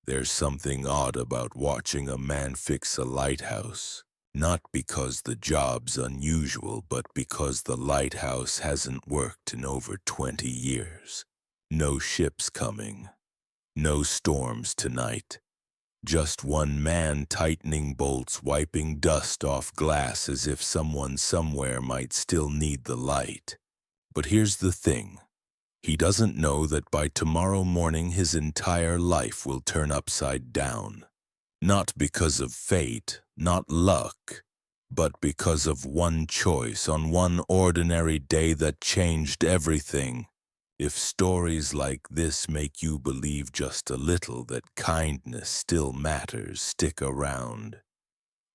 There's something odd about watching a man fix a lighthouse. Not because the job's unusual, but because the lighthouse hasn't worked in over 20 years. No ships coming. No storms tonight. Just one man tightening bolts, wiping dust off glass as if someone somewhere might still need the light. But here's the thing. He doesn't know that by tomorrow morning his entire life will turn upside down. Not because of fate, not luck, but because of one choice on one ordinary day that changed everything. If stories like this make you believe just a little that kindness still matters, stick around.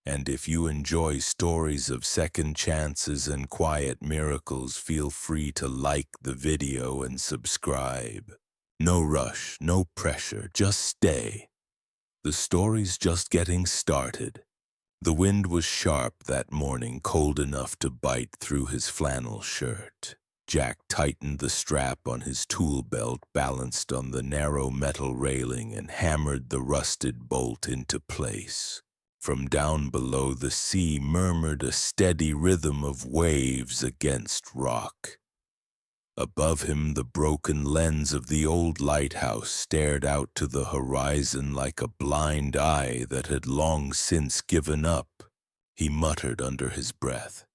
And if you enjoy stories of second chances and quiet miracles, feel free to like the video and subscribe. No rush, no pressure, just stay. The story's just getting started. The wind was sharp that morning, cold enough to bite through his flannel shirt. Jack tightened the strap on his tool belt, balanced on the narrow metal railing, and hammered the rusted bolt into place. From down below, the sea murmured a steady rhythm of waves against rock. Above him, the broken lens of the old lighthouse stared out to the horizon like a blind eye that had long since given up. He muttered under his breath,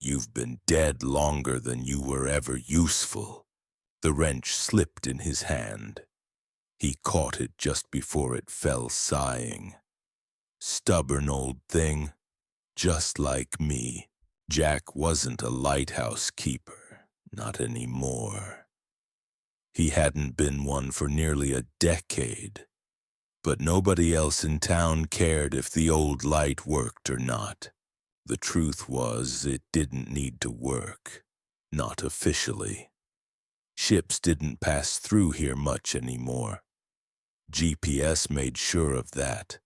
"You've been dead longer than you were ever useful." The wrench slipped in his hand. He caught it just before it fell, sighing. Stubborn old thing, just like me. Jack wasn't a lighthouse keeper, not anymore. He hadn't been one for nearly a decade, but nobody else in town cared if the old light worked or not. The truth was, it didn't need to work, not officially. Ships didn't pass through here much anymore. GPS made sure of that.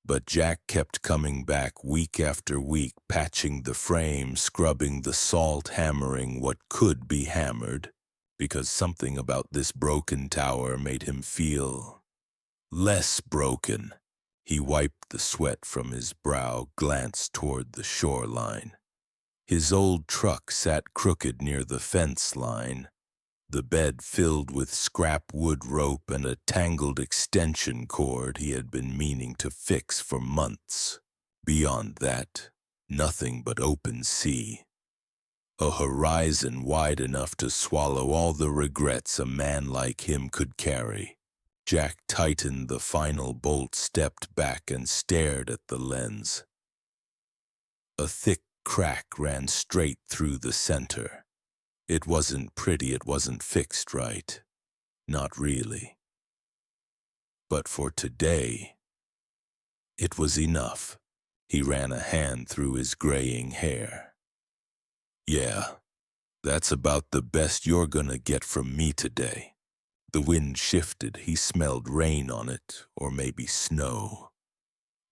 But Jack kept coming back week after week, patching the frame, scrubbing the salt, hammering what could be hammered, because something about this broken tower made him feel less broken. He wiped the sweat from his brow, glanced toward the shoreline. His old truck sat crooked near the fence line, the bed filled with scrap wood rope and a tangled extension cord he had been meaning to fix for months. Beyond that, nothing but open sea. A horizon wide enough to swallow all the regrets a man like him could carry. Jack tightened the final bolt, stepped back, and stared at the lens. A thick crack ran straight through the center. It wasn't pretty, it wasn't fixed right. Not really. But for today, it was enough. He ran a hand through his graying hair. "Yeah, that's about the best you're gonna get from me today." The wind shifted. He smelled rain on it, or maybe snow.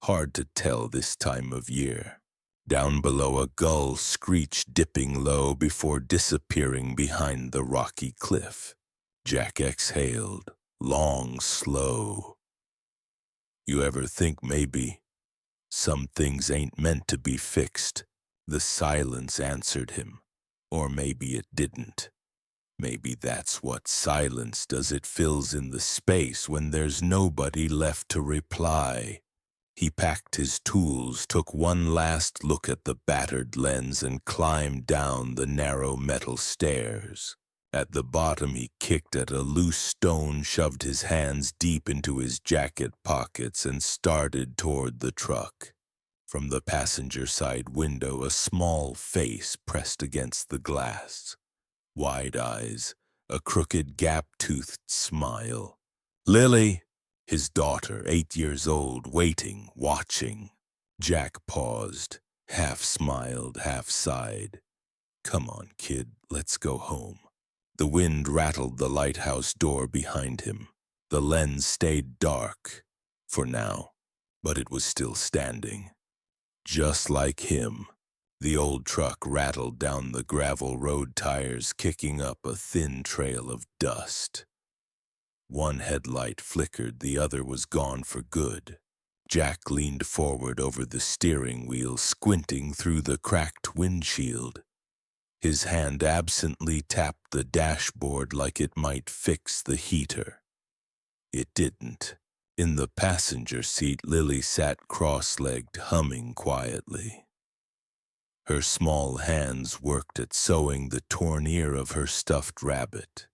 Hard to tell this time of year. Down below, a gull screeched, dipping low before disappearing behind the rocky cliff. Jack exhaled, long, slow. "You ever think maybe some things ain't meant to be fixed?" The silence answered him. Or maybe it didn't. Maybe that's what silence does. It fills in the space when there's nobody left to reply. He packed his tools, took one last look at the battered lens, and climbed down the narrow metal stairs. At the bottom, he kicked at a loose stone, shoved his hands deep into his jacket pockets, and started toward the truck. From the passenger side window, a small face pressed against the glass. Wide eyes, a crooked gap-toothed smile. "Lily!" His daughter, 8 years old, waiting, watching. Jack paused, half smiled, half sighed. "Come on, kid, let's go home." The wind rattled the lighthouse door behind him. The lens stayed dark, for now, but it was still standing. Just like him. The old truck rattled down the gravel road, tires kicking up a thin trail of dust. One headlight flickered, the other was gone for good. Jack leaned forward over the steering wheel, squinting through the cracked windshield. His hand absently tapped the dashboard like it might fix the heater. It didn't. In the passenger seat, Lily sat cross-legged, humming quietly. Her small hands worked at sewing the torn ear of her stuffed rabbit.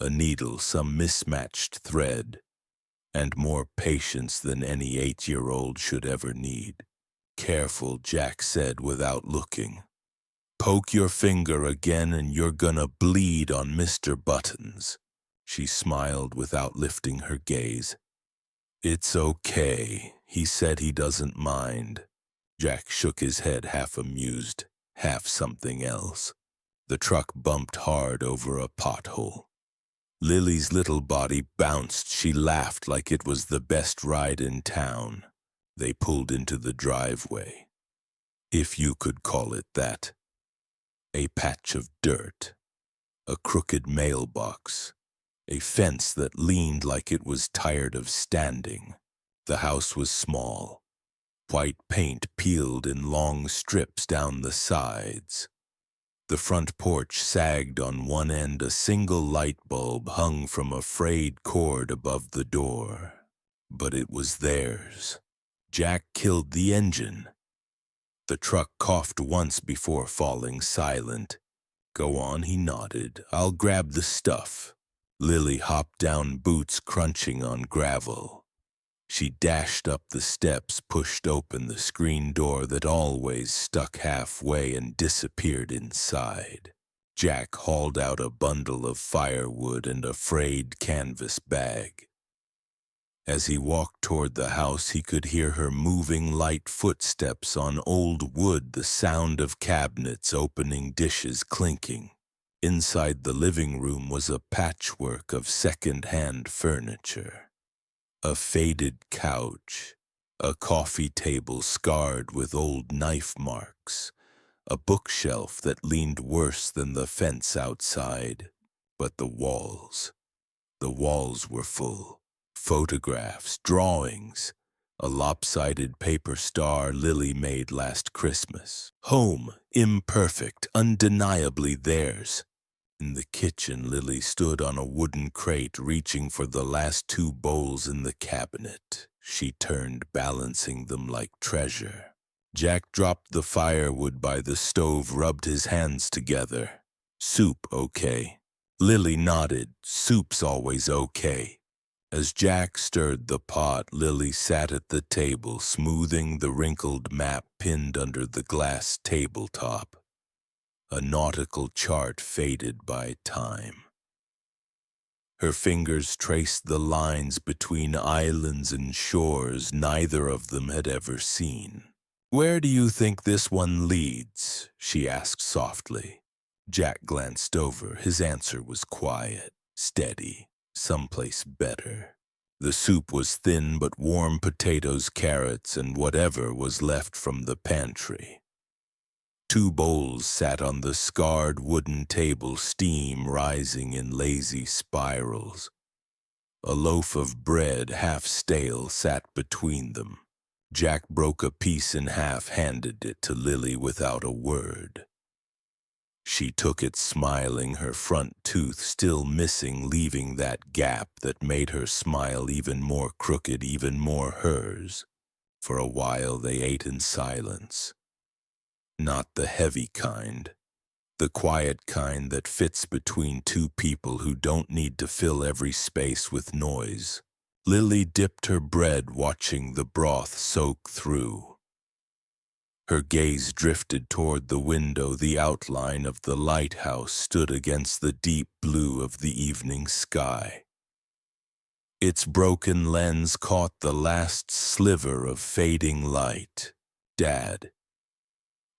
A needle, some mismatched thread, and more patience than any 8-year-old should ever need. "Careful," Jack said without looking. "Poke your finger again and you're gonna bleed on Mr. Buttons." She smiled without lifting her gaze. "It's okay. He said he doesn't mind." Jack shook his head, half amused, half something else. The truck bumped hard over a pothole. Lily's little body bounced. She laughed like it was the best ride in town. They pulled into the driveway, if you could call it that. A patch of dirt, a crooked mailbox, a fence that leaned like it was tired of standing. The house was small. White paint peeled in long strips down the sides. The front porch sagged on one end. A single light bulb hung from a frayed cord above the door. But it was theirs. Jack killed the engine. The truck coughed once before falling silent. "Go on," he nodded. "I'll grab the stuff." Lily hopped down, boots crunching on gravel. She dashed up the steps, pushed open the screen door that always stuck halfway, and disappeared inside. Jack hauled out a bundle of firewood and a frayed canvas bag. As he walked toward the house, he could hear her moving light footsteps on old wood, the sound of cabinets opening, dishes clinking. Inside the living room was a patchwork of second-hand furniture. A faded couch, a coffee table scarred with old knife marks, a bookshelf that leaned worse than the fence outside. But the walls were full. Photographs, drawings, a lopsided paper star Lily made last Christmas. Home, imperfect, undeniably theirs. In the kitchen, Lily stood on a wooden crate, reaching for the last 2 bowls in the cabinet. She turned, balancing them like treasure. Jack dropped the firewood by the stove, rubbed his hands together. "Soup, okay?" Lily nodded. "Soup's always okay." As Jack stirred the pot, Lily sat at the table, smoothing the wrinkled map pinned under the glass tabletop. A nautical chart faded by time. Her fingers traced the lines between islands and shores neither of them had ever seen. "Where do you think this one leads?" she asked softly. Jack glanced over. His answer was quiet, steady, someplace better. The soup was thin but warm: potatoes, carrots, and whatever was left from the pantry. 2 bowls sat on the scarred wooden table, steam rising in lazy spirals. A loaf of bread, half stale, sat between them. Jack broke a piece in half, handed it to Lily without a word. She took it, smiling, her front tooth still missing, leaving that gap that made her smile even more crooked, even more hers. For a while they ate in silence. Not the heavy kind, the quiet kind that fits between 2 people who don't need to fill every space with noise. Lily dipped her bread, watching the broth soak through. Her gaze drifted toward the window. The outline of the lighthouse stood against the deep blue of the evening sky. Its broken lens caught the last sliver of fading light. "Dad."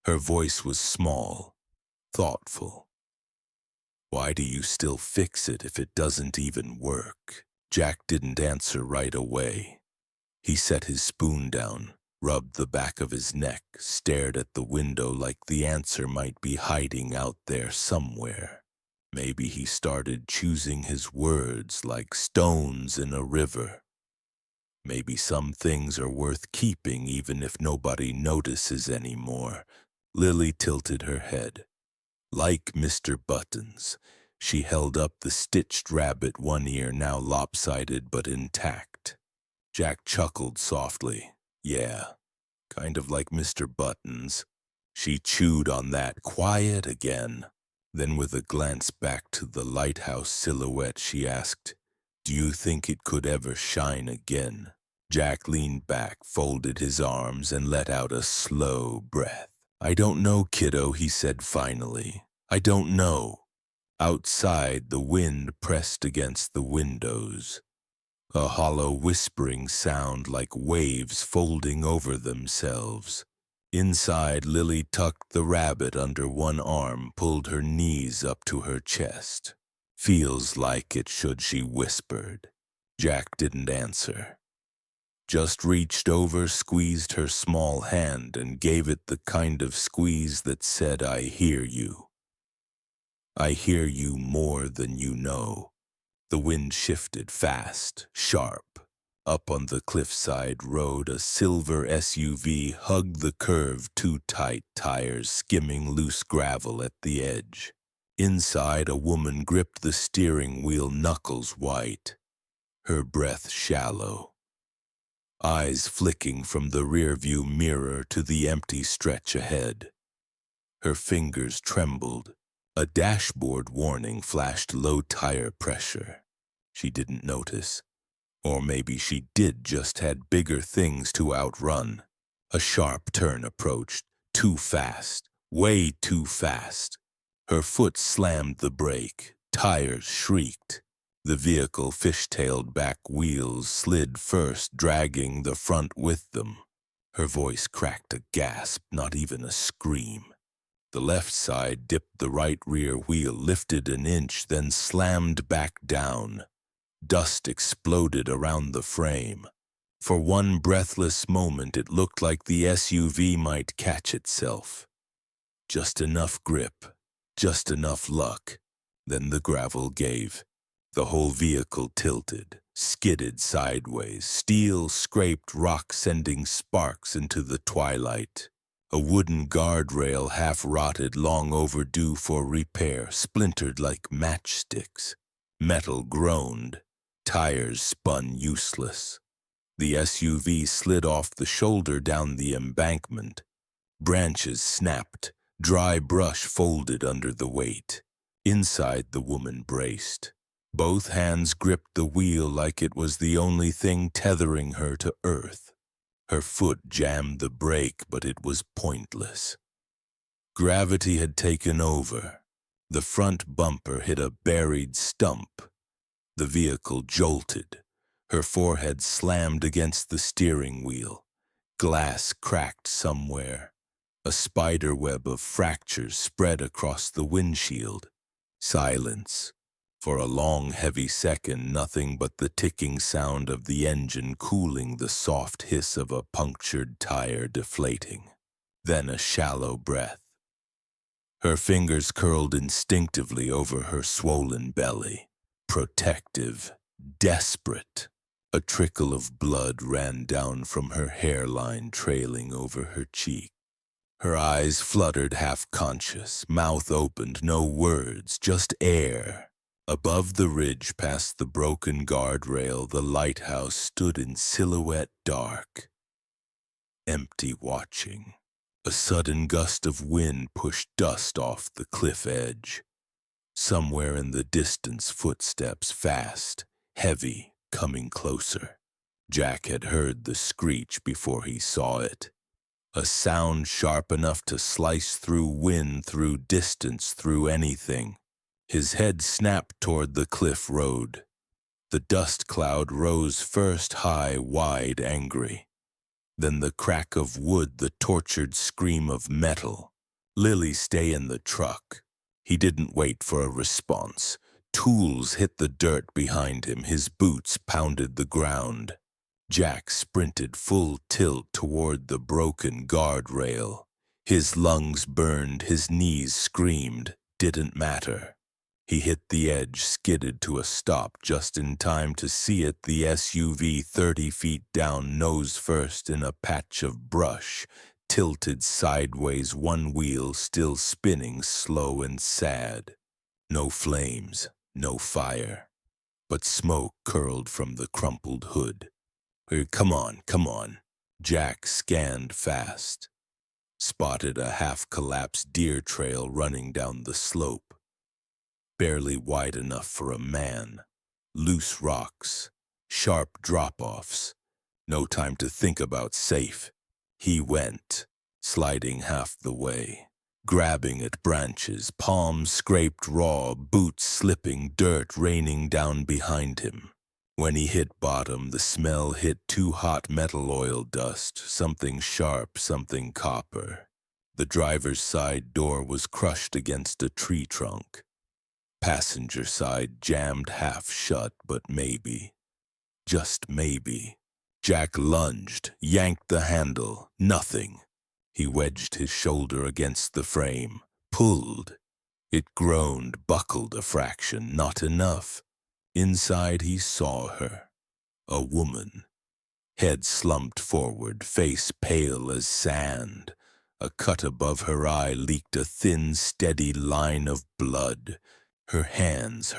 Her voice was small, thoughtful. "Why do you still fix it if it doesn't even work?" Jack didn't answer right away. He set his spoon down, rubbed the back of his neck, stared at the window like the answer might be hiding out there somewhere. Maybe he started choosing his words like stones in a river. Maybe some things are worth keeping even if nobody notices anymore. Lily tilted her head. Like Mr. Buttons, she held up the stitched rabbit, one ear now lopsided but intact. Jack chuckled softly. Yeah, kind of like Mr. Buttons. She chewed on that, quiet again. Then with a glance back to the lighthouse silhouette, she asked, "Do you think it could ever shine again?" Jack leaned back, folded his arms, and let out a slow breath. "I don't know, kiddo," he said finally. "I don't know." Outside, the wind pressed against the windows. A hollow whispering sound like waves folding over themselves. Inside, Lily tucked the rabbit under one arm, pulled her knees up to her chest. "Feels like it should," she whispered. Jack didn't answer. Just reached over, squeezed her small hand, and gave it the kind of squeeze that said, "I hear you. I hear you more than you know." The wind shifted fast, sharp. Up on the cliffside road, a silver SUV hugged the curve, two tight tires skimming loose gravel at the edge. Inside, a woman gripped the steering wheel, knuckles white, her breath shallow. Eyes flicking from the rearview mirror to the empty stretch ahead. Her fingers trembled. A dashboard warning flashed, low tire pressure. She didn't notice. Or maybe she did, just had bigger things to outrun. A sharp turn approached, too fast, way too fast. Her foot slammed the brake, tires shrieked. The vehicle fishtailed back, wheels slid first, dragging the front with them. Her voice cracked a gasp, not even a scream. The left side dipped, the right rear wheel lifted an inch, then slammed back down. Dust exploded around the frame. For one breathless moment, it looked like the SUV might catch itself. Just enough grip, just enough luck. Then the gravel gave. The whole vehicle tilted, skidded sideways, steel scraped rock sending sparks into the twilight. A wooden guardrail, half rotted, long overdue for repair, splintered like matchsticks. Metal groaned. Tires spun useless. The SUV slid off the shoulder down the embankment. Branches snapped. Dry brush folded under the weight. Inside, the woman braced. Both hands gripped the wheel like it was the only thing tethering her to earth. Her foot jammed the brake, but it was pointless. Gravity had taken over. The front bumper hit a buried stump. The vehicle jolted. Her forehead slammed against the steering wheel. Glass cracked somewhere. A spider web of fractures spread across the windshield. Silence. For a long, heavy second, nothing but the ticking sound of the engine cooling, the soft hiss of a punctured tire deflating. Then a shallow breath. Her fingers curled instinctively over her swollen belly. Protective, desperate. A trickle of blood ran down from her hairline, trailing over her cheek. Her eyes fluttered, half-conscious, mouth opened, no words, just air. Above the ridge, past the broken guardrail, the lighthouse stood in silhouette, dark, empty, watching. A sudden gust of wind pushed dust off the cliff edge. Somewhere in the distance, footsteps, fast, heavy, coming closer. Jack had heard the screech before he saw it. A sound sharp enough to slice through wind, through distance, through anything. His head snapped toward the cliff road. The dust cloud rose first, high, wide, angry. Then the crack of wood, the tortured scream of metal. "Lily, stay in the truck." He didn't wait for a response. Tools hit the dirt behind him. His boots pounded the ground. Jack sprinted full tilt toward the broken guardrail. His lungs burned, his knees screamed. Didn't matter. He hit the edge, skidded to a stop just in time to see it, the SUV 30 feet down, nose first in a patch of brush, tilted sideways, one wheel still spinning slow and sad. No flames, no fire, but smoke curled from the crumpled hood. Come on, come on. Jack scanned fast. Spotted a half-collapsed deer trail running down the slope. Barely wide enough for a man. Loose rocks, sharp drop-offs. No time to think about safe. He went, sliding half the way, grabbing at branches, palms scraped raw, boots slipping, dirt raining down behind him. When he hit bottom, the smell hit too hot, metal oil dust, something sharp, something copper. The driver's side door was crushed against a tree trunk. Passenger side jammed half shut, but maybe, just maybe. Jack lunged, yanked the handle, nothing. He wedged his shoulder against the frame, pulled. It groaned, buckled a fraction, not enough. Inside he saw her, a woman. Head slumped forward, face pale as sand. A cut above her eye leaked a thin, steady line of blood. Her hands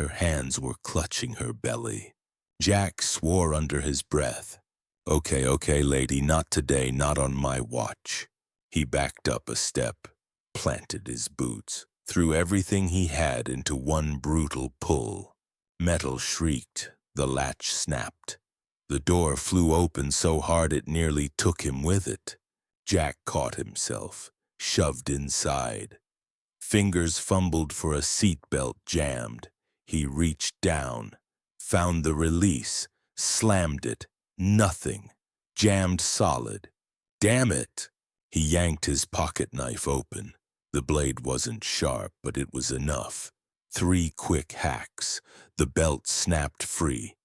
were clutching her belly. Jack swore under his breath. Okay, lady, not today, not on my watch. He backed up a step, planted his boots, threw everything he had into one brutal pull. Metal shrieked, the latch snapped. The door flew open so hard it nearly took him with it. Jack caught himself, shoved inside. Fingers fumbled for a seatbelt, jammed. He reached down, found the release, slammed it. Nothing. Jammed solid. Damn it! He yanked his pocket knife open. The blade wasn't sharp, but it was enough. 3 quick hacks. The belt snapped free.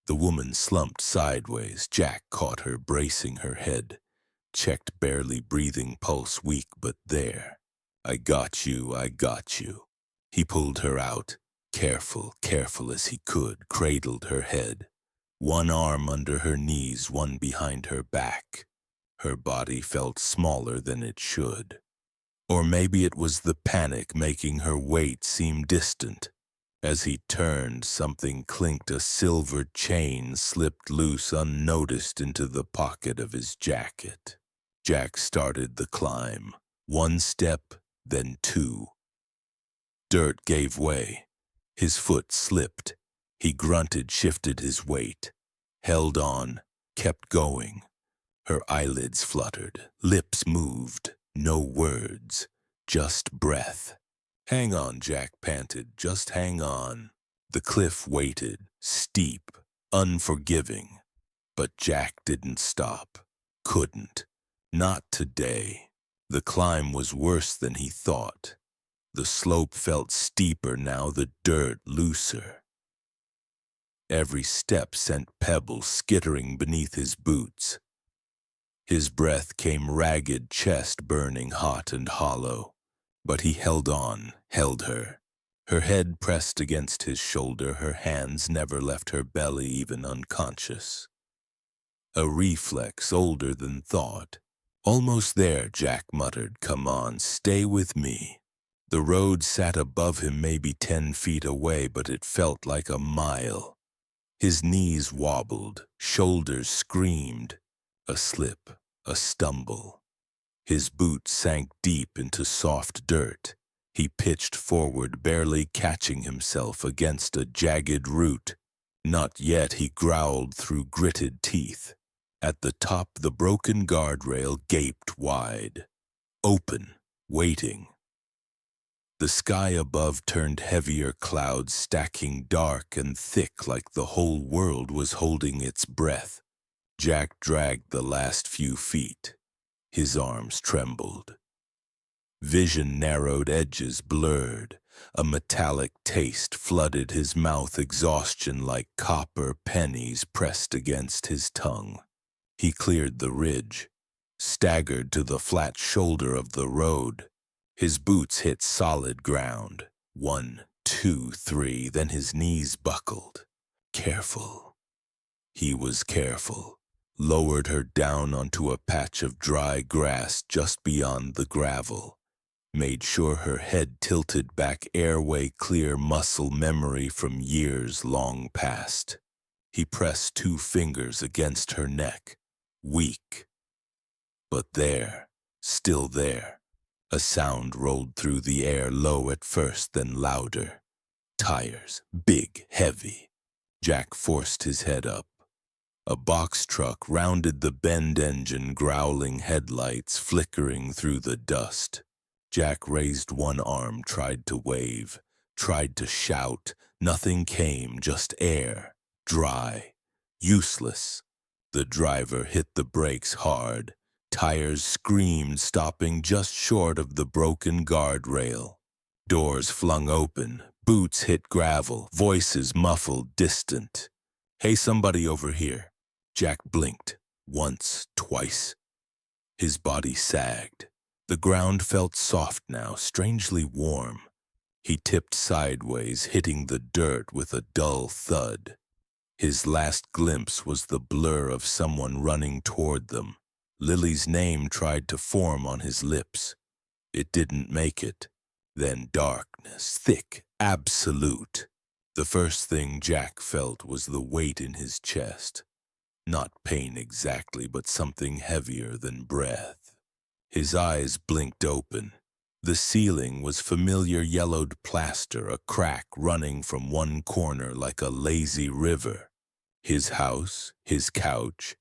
The woman slumped sideways. Jack caught her, bracing her head. Checked barely breathing, pulse weak, but there. I got you. He pulled her out, careful as he could, cradled her head. One arm under her knees, one behind her back. Her body felt smaller than it should. Or maybe it was the panic making her weight seem distant. As he turned, something clinked. A silver chain slipped loose unnoticed into the pocket of his jacket. Jack started the climb. 1 step, then 2. Dirt gave way. His foot slipped. He grunted, shifted his weight. Held on, kept going. Her eyelids fluttered, lips moved. No words, just breath. Hang on, Jack panted, just hang on. The cliff waited, steep, unforgiving. But Jack didn't stop. Couldn't. Not today. The climb was worse than he thought. The slope felt steeper now, the dirt looser. Every step sent pebbles skittering beneath his boots. His breath came ragged, chest burning hot and hollow. But he held on, held her. Her head pressed against his shoulder, her hands never left her belly, even unconscious. A reflex older than thought. Almost there, Jack muttered. Come on, stay with me. The road sat above him, maybe 10 feet away, but it felt like a mile. His knees wobbled, shoulders screamed. A slip, a stumble. His boot sank deep into soft dirt. He pitched forward, barely catching himself against a jagged root. Not yet, he growled through gritted teeth. At the top, the broken guardrail gaped wide. Open, waiting. The sky above turned heavier, clouds stacking dark and thick like the whole world was holding its breath. Jack dragged the last few feet. His arms trembled. Vision narrowed, edges blurred. A metallic taste flooded his mouth, exhaustion like copper pennies pressed against his tongue. He cleared the ridge, staggered to the flat shoulder of the road. His boots hit solid ground. 1, 2, 3, then his knees buckled. Careful. He was careful. Lowered her down onto a patch of dry grass just beyond the gravel. Made sure her head tilted back, airway clear, muscle memory from years long past. He pressed 2 fingers against her neck. Weak. But there, still there. A sound rolled through the air, low at first, then louder. Tires, big, heavy. Jack forced his head up. A box truck rounded the bend, engine growling, headlights flickering through the dust. Jack raised one arm, tried to wave, tried to shout. Nothing came, just air, dry, useless. The driver hit the brakes hard. Tires screamed, stopping just short of the broken guardrail. Doors flung open, boots hit gravel, voices muffled, distant. "Hey, somebody over here." Jack blinked, once, twice. His body sagged. The ground felt soft now, strangely warm. He tipped sideways, hitting the dirt with a dull thud. His last glimpse was the blur of someone running toward them. Lily's name tried to form on his lips. It didn't make it. Then darkness, thick, absolute. The first thing Jack felt was the weight in his chest. Not pain exactly, but something heavier than breath. His eyes blinked open. The ceiling was familiar yellowed plaster, a crack running from one corner like a lazy river. His house, his couch,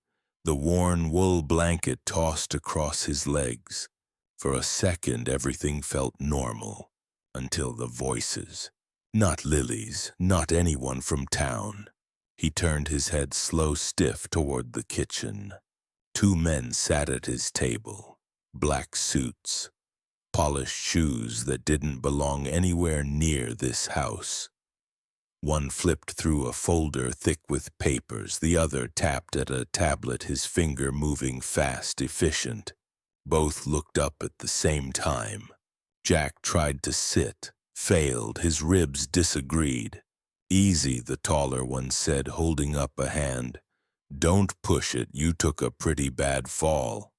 the worn wool blanket tossed across his legs. For a second, everything felt normal, until the voices. Not Lily's, not anyone from town. He turned his head slow, stiff toward the kitchen. 2 men sat at his table, black suits, polished shoes that didn't belong anywhere near this house. One flipped through a folder thick with papers, the other tapped at a tablet, his finger moving fast, efficient. Both looked up at the same time. Jack tried to sit, failed, his ribs disagreed. "Easy," the taller one said, holding up a hand. "Don't push it, you took a pretty bad fall."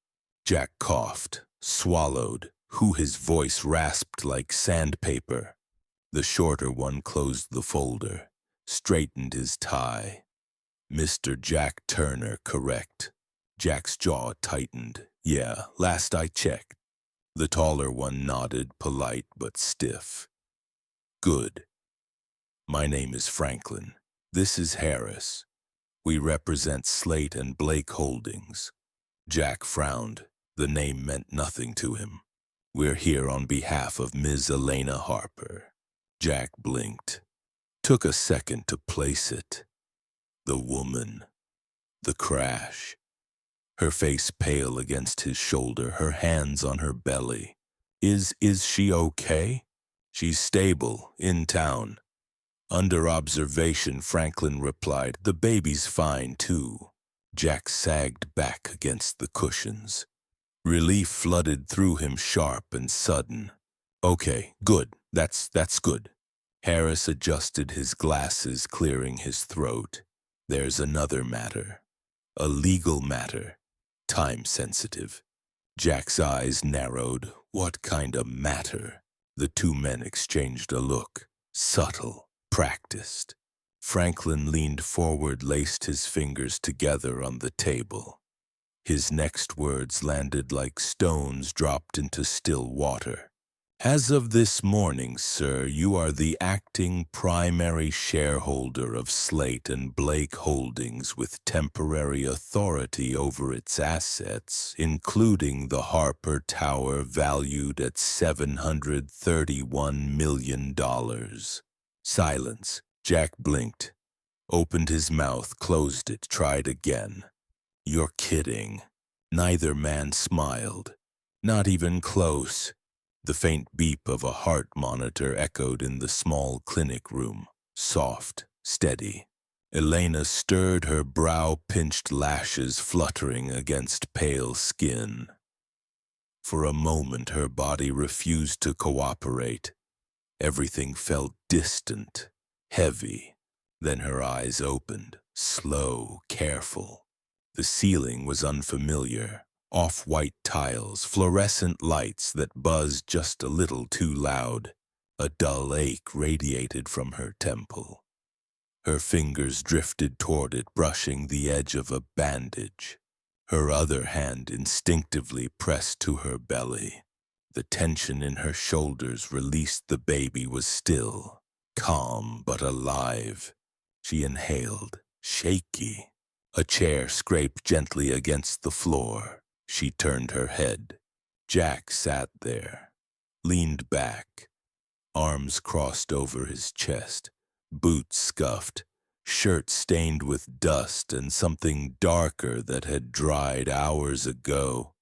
Jack coughed, swallowed, his voice rasped like sandpaper. The shorter one closed the folder, straightened his tie. "Mr. Jack Turner, correct?" Jack's jaw tightened. "Yeah, last I checked." The taller one nodded, polite but stiff. "Good. My name is Franklin. This is Harris. We represent Slate and Blake Holdings." Jack frowned. The name meant nothing to him. "We're here on behalf of Ms. Elena Harper." Jack blinked. Took a second to place it. The woman. The crash. Her face pale against his shoulder, her hands on her belly. Is she okay?" "She's stable, in town." "Under observation," Franklin replied. "The baby's fine, too." Jack sagged back against the cushions. Relief flooded through him, sharp and sudden. "Okay, good. That's good." Harris adjusted his glasses, clearing his throat. "There's another matter. A legal matter. Time-sensitive." Jack's eyes narrowed. What kind of matter? The 2 men exchanged a look. Subtle, practiced. Franklin leaned forward, laced his fingers together on the table. His next words landed like stones dropped into still water. "As of this morning, sir, you are the acting primary shareholder of Slate and Blake Holdings with temporary authority over its assets, including the Harper Tower valued at $731 million. Silence. Jack blinked. Opened his mouth, closed it, tried again. "You're kidding." Neither man smiled. Not even close. The faint beep of a heart monitor echoed in the small clinic room, soft, steady. Elena stirred, her brow-pinched lashes fluttering against pale skin. For a moment her body refused to cooperate. Everything felt distant, heavy. Then her eyes opened, slow, careful. The ceiling was unfamiliar. Off-white tiles, fluorescent lights that buzzed just a little too loud. A dull ache radiated from her temple. Her fingers drifted toward it, brushing the edge of a bandage. Her other hand instinctively pressed to her belly. The tension in her shoulders released. The baby was still, calm but alive. She inhaled, shaky. A chair scraped gently against the floor. She turned her head. Jack sat there, leaned back, arms crossed over his chest, boots scuffed, shirt stained with dust and something darker that had dried hours ago.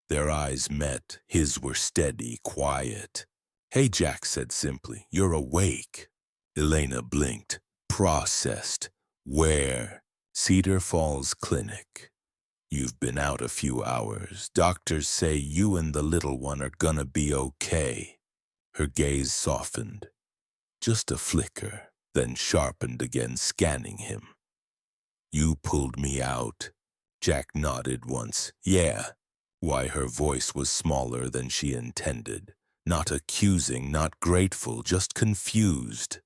Their eyes met. His were steady, quiet. "Hey," Jack said simply, "you're awake." Elena blinked, processed. "Where?" "Cedar Falls Clinic. You've been out a few hours. Doctors say you and the little one are gonna be okay." Her gaze softened. Just a flicker, then sharpened again, scanning him. "You pulled me out." Jack nodded once. "Yeah." Why, her voice was smaller than she intended. Not accusing, not grateful, just confused.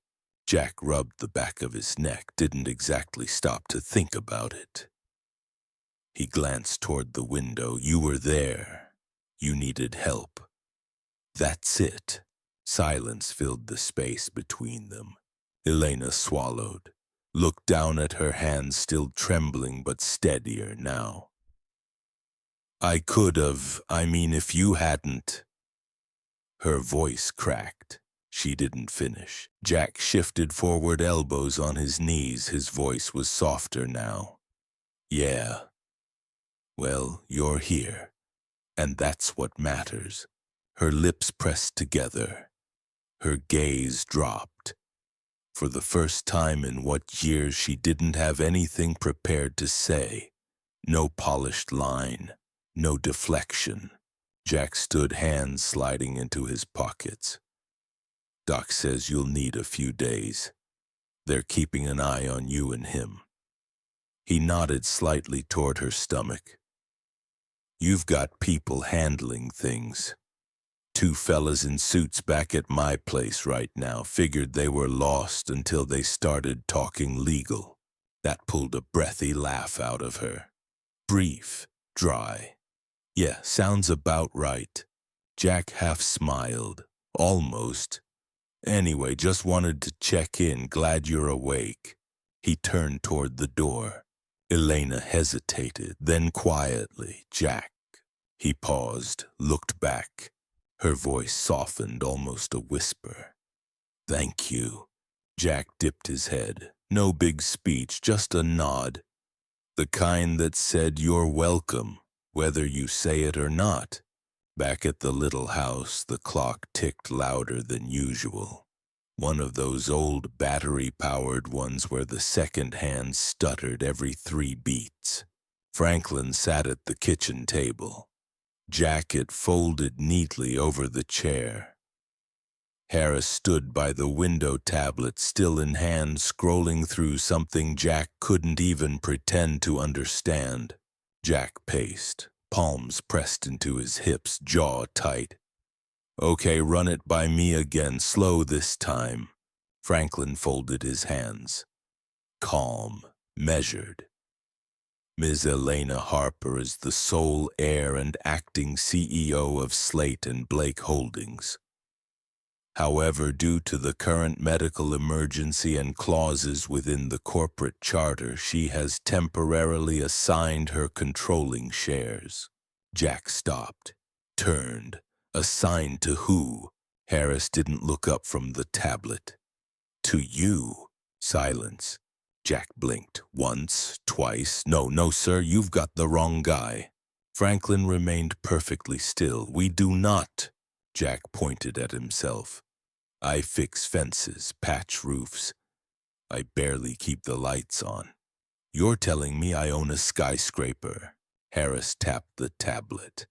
Jack rubbed the back of his neck, didn't exactly stop to think about it. He glanced toward the window. "You were there. You needed help." That's it. Silence filled the space between them. Elena swallowed, looked down at her hands, still trembling but steadier now. "I could have, if you hadn't." Her voice cracked. She didn't finish. Jack shifted forward, elbows on his knees. His voice was softer now. "Yeah. Well, you're here, and that's what matters." Her lips pressed together. Her gaze dropped. For the first time in what years, she didn't have anything prepared to say. No polished line, no deflection. Jack stood, hands sliding into his pockets. "Doc says you'll need a few days. They're keeping an eye on you and him." He nodded slightly toward her stomach. "You've got people handling things. 2 fellas in suits back at my place right now. Figured they were lost until they started talking legal." That pulled a breathy laugh out of her. Brief, dry. "Yeah, sounds about right." Jack half smiled. "Almost. Anyway, just wanted to check in. Glad you're awake." He turned toward the door. Elena hesitated, then quietly, "Jack." He paused, looked back. Her voice softened, almost a whisper. "Thank you." Jack dipped his head. No big speech, just a nod. The kind that said you're welcome, whether you say it or not. Back at the little house, the clock ticked louder than usual. One of those old battery-powered ones where the second hand stuttered every 3 beats. Franklin sat at the kitchen table, jacket folded neatly over the chair. Harris stood by the window, tablet still in hand, scrolling through something Jack couldn't even pretend to understand. Jack paced, palms pressed into his hips, jaw tight. "Okay, run it by me again, slow this time." Franklin folded his hands. Calm, measured. "Ms. Elena Harper is the sole heir and acting CEO of Slate and Blake Holdings. However, due to the current medical emergency and clauses within the corporate charter, she has temporarily assigned her controlling shares." Jack stopped, turned. "Assigned to who?" Harris didn't look up from the tablet. "To you." Silence. Jack blinked. "Once, twice. No, sir, you've got the wrong guy." Franklin remained perfectly still. "We do not." Jack pointed at himself. "I fix fences, patch roofs. I barely keep the lights on. You're telling me I own a skyscraper." Harris tapped the tablet.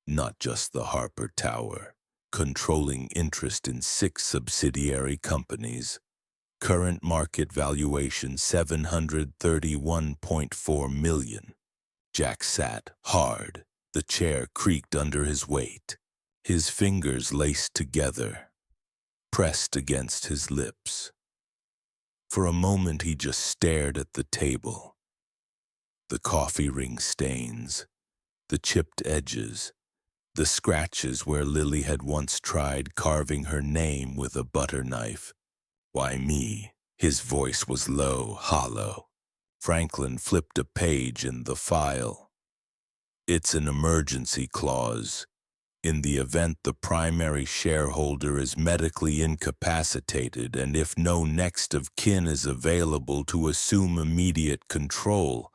"Not just the Harper Tower. controlling interest in 6 subsidiary companies. Current market valuation $731.4 million. Jack sat hard. The chair creaked under his weight. His fingers laced together, pressed against his lips. For a moment he just stared at the table. The coffee ring stains, the chipped edges, the scratches where Lily had once tried carving her name with a butter knife. Why me? His voice was low, hollow. Franklin flipped a page in the file. It's an emergency clause. In the event the primary shareholder is medically incapacitated and if no next of kin is available to assume immediate control,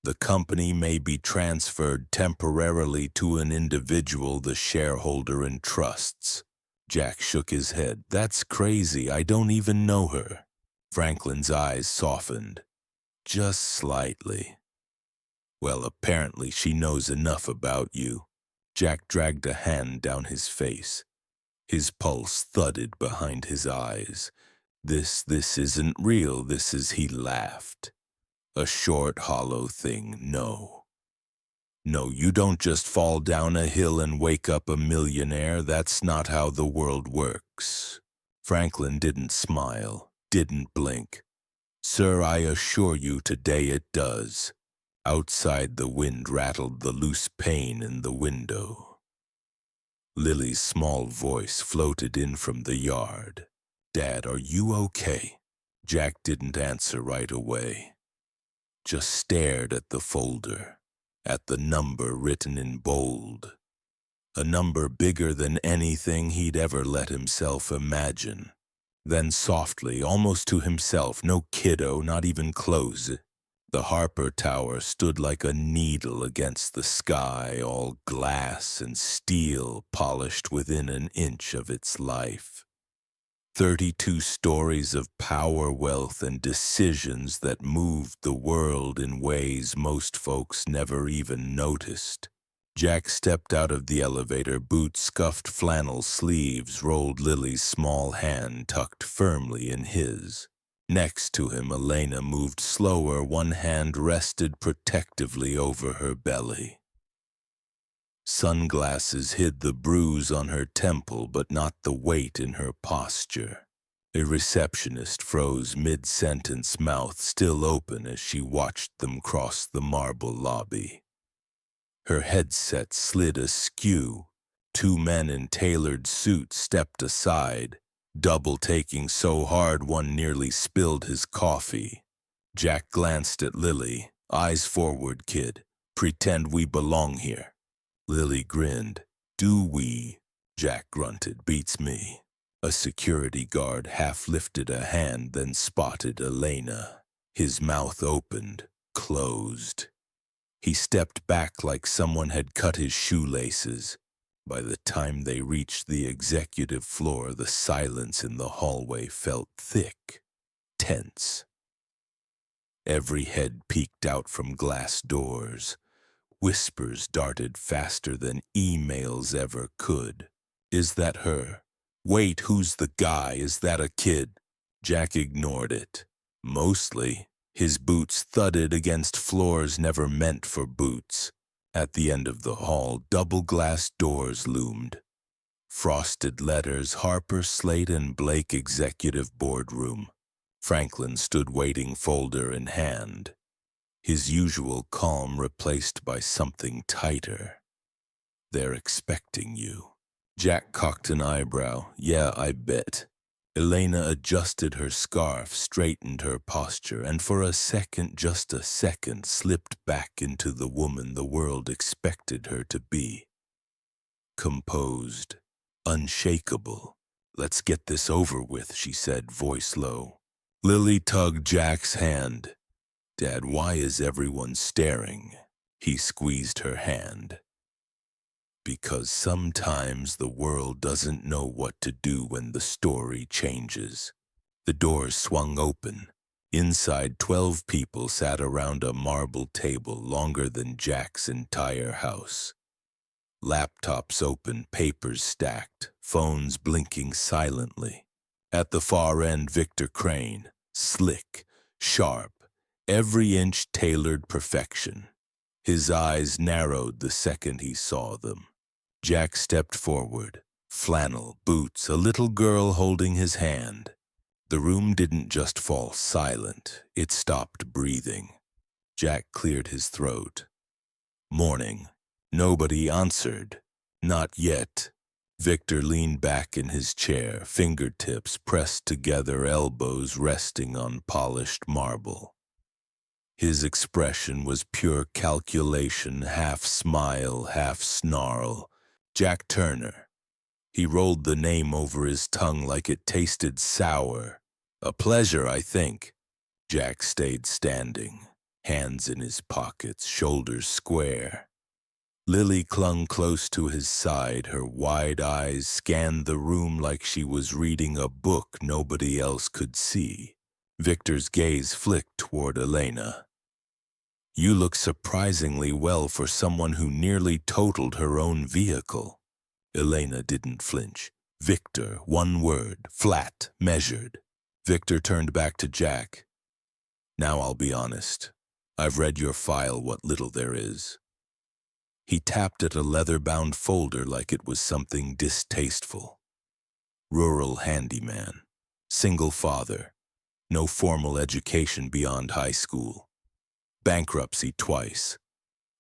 the company may be transferred temporarily to an individual the shareholder entrusts. Jack shook his head. That's crazy. I don't even know her. Franklin's eyes softened. Just slightly. Well, apparently she knows enough about you. Jack dragged a hand down his face. His pulse thudded behind his eyes. This isn't real. He laughed. A short, hollow thing, no. No, you don't just fall down a hill and wake up a millionaire. That's not how the world works. Franklin didn't smile, didn't blink. Sir, I assure you today it does. Outside the wind rattled the loose pane in the window. Lily's small voice floated in from the yard. Dad, are you okay? Jack didn't answer right away. Just stared at the folder, at the number written in bold. A number bigger than anything he'd ever let himself imagine. Then softly, almost to himself, no kiddo, not even close. The Harper Tower stood like a needle against the sky, all glass and steel polished within an inch of its life. 32 stories of power, wealth, and decisions that moved the world in ways most folks never even noticed. Jack stepped out of the elevator, boots, scuffed flannel sleeves, rolled Lily's small hand tucked firmly in his. Next to him, Elena moved slower, one hand rested protectively over her belly. Sunglasses hid the bruise on her temple, but not the weight in her posture. A receptionist froze mid-sentence, mouth still open as she watched them cross the marble lobby. Her headset slid askew. 2 men in tailored suits stepped aside, double-taking so hard one nearly spilled his coffee. Jack glanced at Lily. Eyes forward, kid. Pretend we belong here. Lily grinned. Do we? Jack grunted. Beats me. A security guard half lifted a hand, then spotted Elena. His mouth opened, closed. He stepped back like someone had cut his shoelaces. By the time they reached the executive floor, the silence in the hallway felt thick, tense. Every head peeked out from glass doors. Whispers darted faster than emails ever could. Is that her? Wait, who's the guy? Is that a kid? Jack ignored it. Mostly. His boots thudded against floors never meant for boots. At the end of the hall, double-glass doors loomed. Frosted letters, Harper, Slate, and Blake Executive Boardroom. Franklin stood waiting, folder in hand. His usual calm replaced by something tighter. They're expecting you. Jack cocked an eyebrow. Yeah, I bet. Elena adjusted her scarf, straightened her posture, and for a second, just a second, slipped back into the woman the world expected her to be. Composed, unshakable. Let's get this over with, she said, voice low. Lily tugged Jack's hand. Dad, why is everyone staring? He squeezed her hand. Because sometimes the world doesn't know what to do when the story changes. The doors swung open. Inside, 12 people sat around a marble table longer than Jack's entire house. Laptops open, papers stacked, phones blinking silently. At the far end, Victor Crane, slick, sharp, every inch tailored perfection. His eyes narrowed the second he saw them. Jack stepped forward, flannel, boots, a little girl holding his hand. The room didn't just fall silent, it stopped breathing. Jack cleared his throat. Morning. Nobody answered. Not yet. Victor leaned back in his chair, fingertips pressed together, elbows resting on polished marble. His expression was pure calculation, half smile, half snarl. Jack Turner. He rolled the name over his tongue like it tasted sour. A pleasure, I think. Jack stayed standing, hands in his pockets, shoulders square. Lily clung close to his side. Her wide eyes scanned the room like she was reading a book nobody else could see. Victor's gaze flicked toward Elena. You look surprisingly well for someone who nearly totaled her own vehicle. Elena didn't flinch. Victor, one word, flat, measured. Victor turned back to Jack. Now I'll be honest. I've read your file, what little there is. He tapped at a leather-bound folder like it was something distasteful. Rural handyman, single father, no formal education beyond high school. Bankruptcy twice.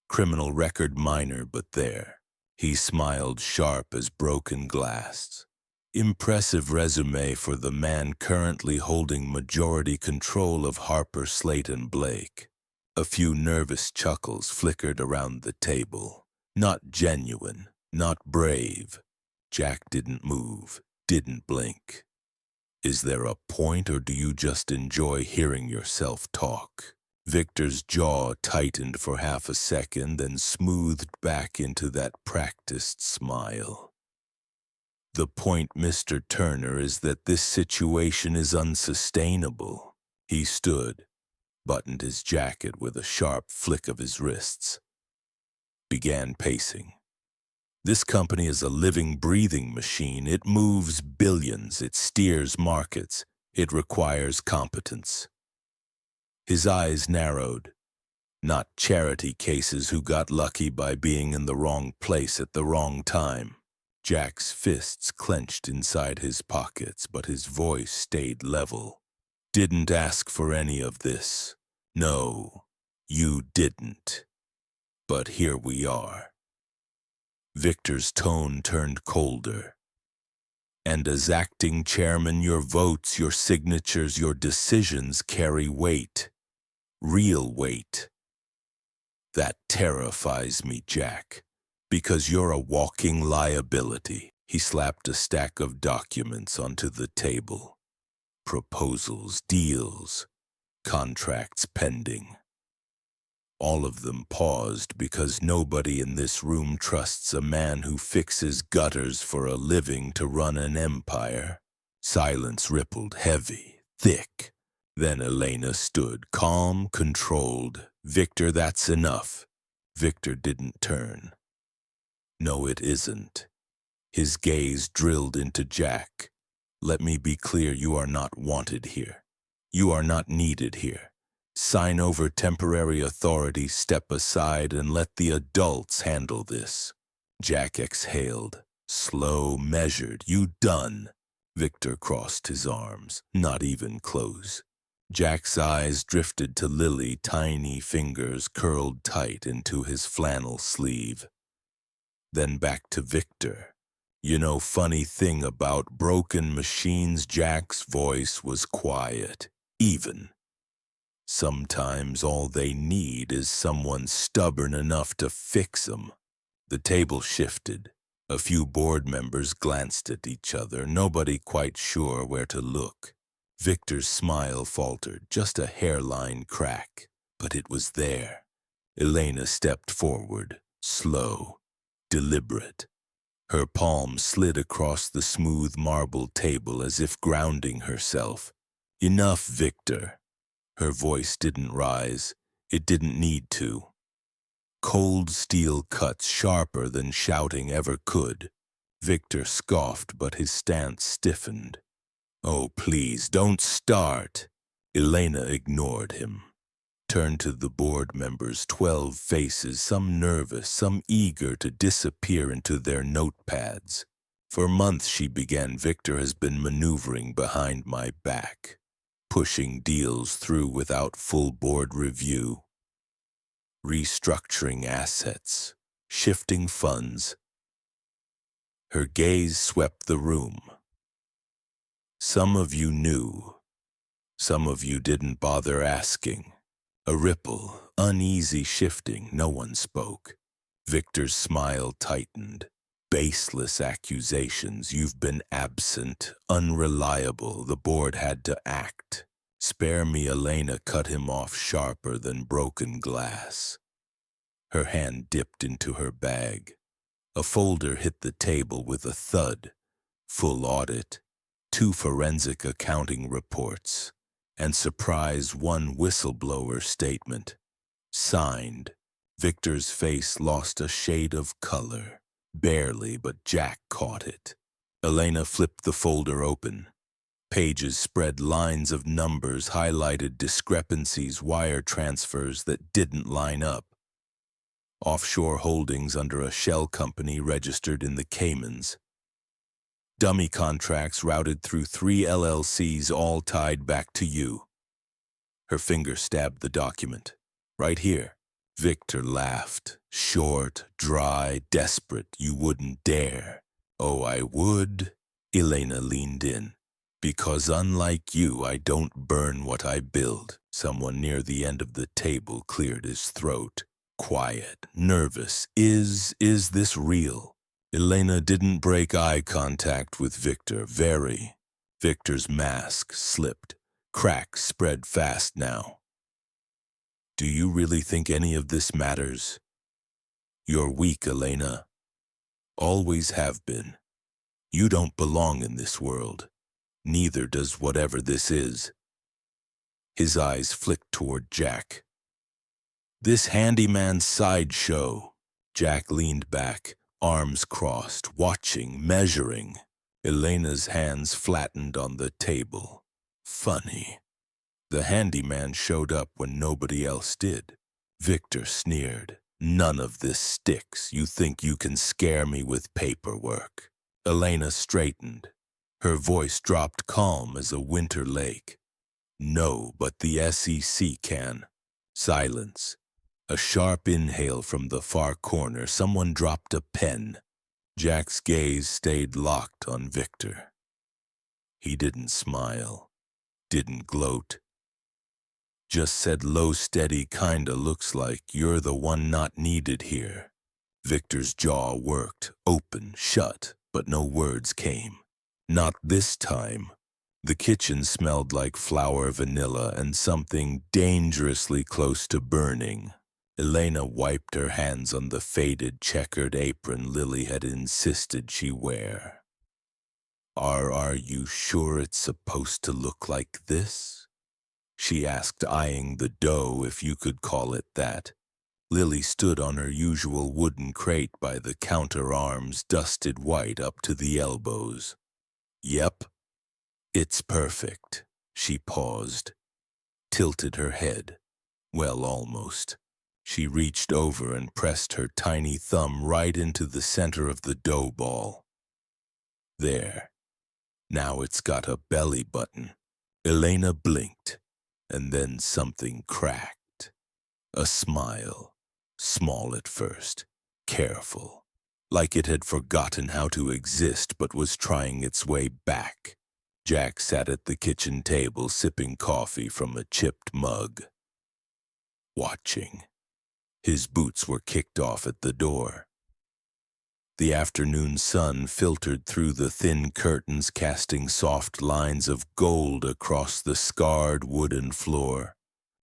Criminal record minor, but there. He smiled sharp as broken glass. Impressive resume for the man currently holding majority control of Harper Slate and Blake. A few nervous chuckles flickered around the table. Not genuine, not brave. Jack didn't move, didn't blink. Is there a point, or do you just enjoy hearing yourself talk? Victor's jaw tightened for half a second, then smoothed back into that practiced smile. The point, Mr. Turner, is that this situation is unsustainable. He stood, buttoned his jacket with a sharp flick of his wrists. Began pacing. This company is a living, breathing machine. It moves billions. It steers markets. It requires competence. His eyes narrowed. Not charity cases who got lucky by being in the wrong place at the wrong time. Jack's fists clenched inside his pockets, but his voice stayed level. Didn't ask for any of this. No, you didn't. But here we are. Victor's tone turned colder. And as acting chairman, your votes, your signatures, your decisions carry weight. Real weight. That terrifies me, Jack, because you're a walking liability. He slapped a stack of documents onto the table. Proposals, deals, contracts pending. All of them paused because nobody in this room trusts a man who fixes gutters for a living to run an empire. Silence rippled, heavy, thick. Then Elena stood, calm, controlled. Victor, that's enough. Victor didn't turn. No, it isn't. His gaze drilled into Jack. Let me be clear, you are not wanted here. You are not needed here. Sign over temporary authority, step aside, and let the adults handle this. Jack exhaled. Slow, measured. You done. Victor crossed his arms, not even close. Jack's eyes drifted to Lily, tiny fingers curled tight into his flannel sleeve. Then back to Victor. You know, funny thing about broken machines, Jack's voice was quiet, even. Sometimes all they need is someone stubborn enough to fix them. The table shifted. A few board members glanced at each other, nobody quite sure where to look. Victor's smile faltered, just a hairline crack, but it was there. Elena stepped forward, slow, deliberate. Her palm slid across the smooth marble table as if grounding herself. Enough, Victor. Her voice didn't rise. It didn't need to. Cold steel cuts sharper than shouting ever could. Victor scoffed, but his stance stiffened. "Oh, please, don't start." Elena ignored him. Turned to the board members, 12 faces, some nervous, some eager to disappear into their notepads. For months, she began, Victor has been maneuvering behind my back, pushing deals through without full board review, restructuring assets, shifting funds. Her gaze swept the room. Some of you knew, some of you didn't bother asking. A ripple, uneasy shifting, no one spoke. Victor's smile tightened. Baseless accusations, you've been absent, unreliable, the board had to act. Spare me, Elena cut him off sharper than broken glass. Her hand dipped into her bag. A folder hit the table with a thud. Full audit, 2 forensic accounting reports, and surprise, 1 whistleblower statement. Signed. Victor's face lost a shade of color. Barely, but Jack caught it. Elena flipped the folder open. Pages spread lines of numbers, highlighted discrepancies, wire transfers that didn't line up. Offshore holdings under a shell company registered in the Caymans. Dummy contracts routed through 3 LLCs, all tied back to you. Her finger stabbed the document. Right here. Victor laughed. Short, dry, desperate. You wouldn't dare. Oh, I would. Elena leaned in. Because unlike you, I don't burn what I build. Someone near the end of the table cleared his throat. Quiet, nervous. Is this real? Elena didn't break eye contact with Victor. Very. Victor's mask slipped. Cracks spread fast now. Do you really think any of this matters? You're weak, Elena. Always have been. You don't belong in this world. Neither does whatever this is. His eyes flicked toward Jack. This handyman's sideshow. Jack leaned back, arms crossed, watching, measuring. Elena's hands flattened on the table. Funny. The handyman showed up when nobody else did. Victor sneered. None of this sticks. You think you can scare me with paperwork. Elena straightened. Her voice dropped calm as a winter lake. No, but the SEC can. Silence. A sharp inhale from the far corner. Someone dropped a pen. Jack's gaze stayed locked on Victor. He didn't smile, didn't gloat. Just said low, steady, kinda looks like you're the one not needed here. Victor's jaw worked, open, shut, but no words came. Not this time. The kitchen smelled like flour, vanilla, and something dangerously close to burning. Elena wiped her hands on the faded, checkered apron Lily had insisted she wear. Are you sure it's supposed to look like this? She asked, eyeing the dough, if you could call it that. Lily stood on her usual wooden crate by the counter, arms dusted white up to the elbows. Yep, it's perfect. She paused, tilted her head. Well, almost. She reached over and pressed her tiny thumb right into the center of the dough ball. There. Now it's got a belly button. Elena blinked, and then something cracked. A smile. Small at first, careful, like it had forgotten how to exist but was trying its way back. Jack sat at the kitchen table sipping coffee from a chipped mug. Watching. His boots were kicked off at the door. The afternoon sun filtered through the thin curtains, casting soft lines of gold across the scarred wooden floor.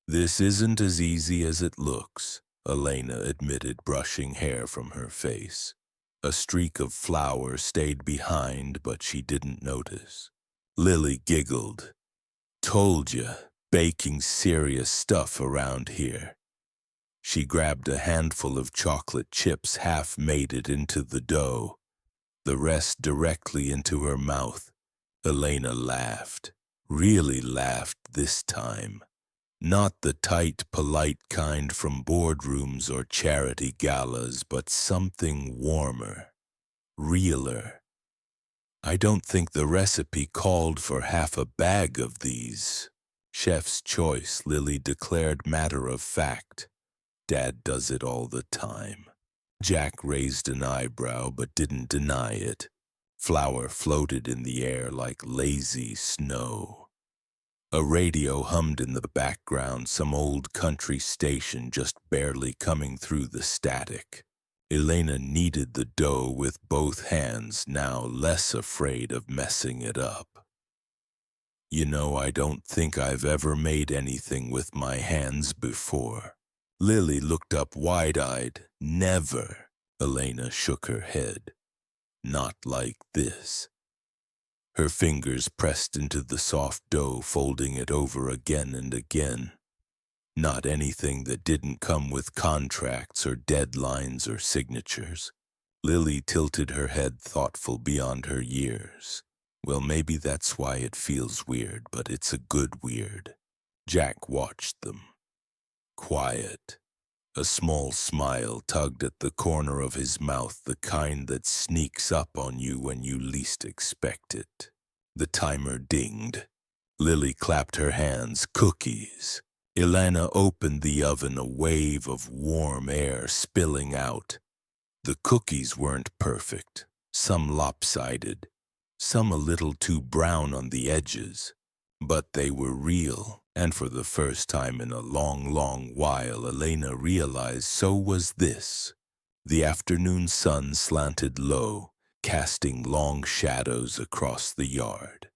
This isn't as easy as it looks, Elena admitted, brushing hair from her face. A streak of flour stayed behind, but she didn't notice. Lily giggled. Told ya, baking serious stuff around here. She grabbed a handful of chocolate chips, half made it into the dough, the rest directly into her mouth. Elena laughed, really laughed this time. Not the tight, polite kind from boardrooms or charity galas, but something warmer, realer. I don't think the recipe called for half a bag of these. Chef's choice, Lily declared matter of fact. Dad does it all the time. Jack raised an eyebrow but didn't deny it. Flour floated in the air like lazy snow. A radio hummed in the background, some old country station just barely coming through the static. Elena kneaded the dough with both hands, now less afraid of messing it up. You know, I don't think I've ever made anything with my hands before. Lily looked up wide-eyed. Never. Elena shook her head. Not like this. Her fingers pressed into the soft dough, folding it over again and again. Not anything that didn't come with contracts or deadlines or signatures. Lily tilted her head, thoughtful beyond her years. Well, maybe that's why it feels weird, but it's a good weird. Jack watched them. Quiet. A small smile tugged at the corner of his mouth, the kind that sneaks up on you when you least expect it. The timer dinged. Lily clapped her hands. Cookies. Elena opened the oven, a wave of warm air spilling out. The cookies weren't perfect, some lopsided, some a little too brown on the edges, but they were real, and for the first time in a long, long while, Elena realized so was this. The afternoon sun slanted low, casting long shadows across the yard.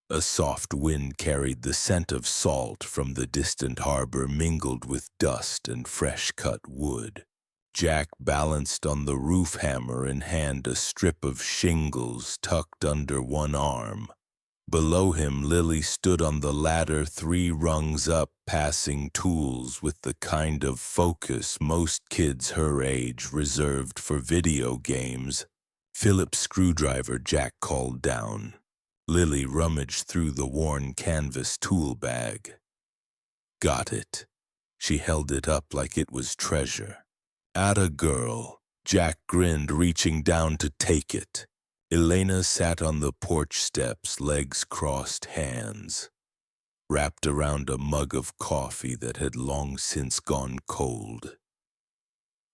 A soft wind carried the scent of salt from the distant harbor, mingled with dust and fresh-cut wood. Jack balanced on the roof, hammer in hand, a strip of shingles tucked under one arm. Below him, Lily stood on the ladder 3 rungs up, passing tools with the kind of focus most kids her age reserved for video games. Phillips screwdriver, Jack called down. Lily rummaged through the worn canvas tool bag. Got it. She held it up like it was treasure. Atta girl. Jack grinned, reaching down to take it. Elena sat on the porch steps, legs crossed, hands wrapped around a mug of coffee that had long since gone cold.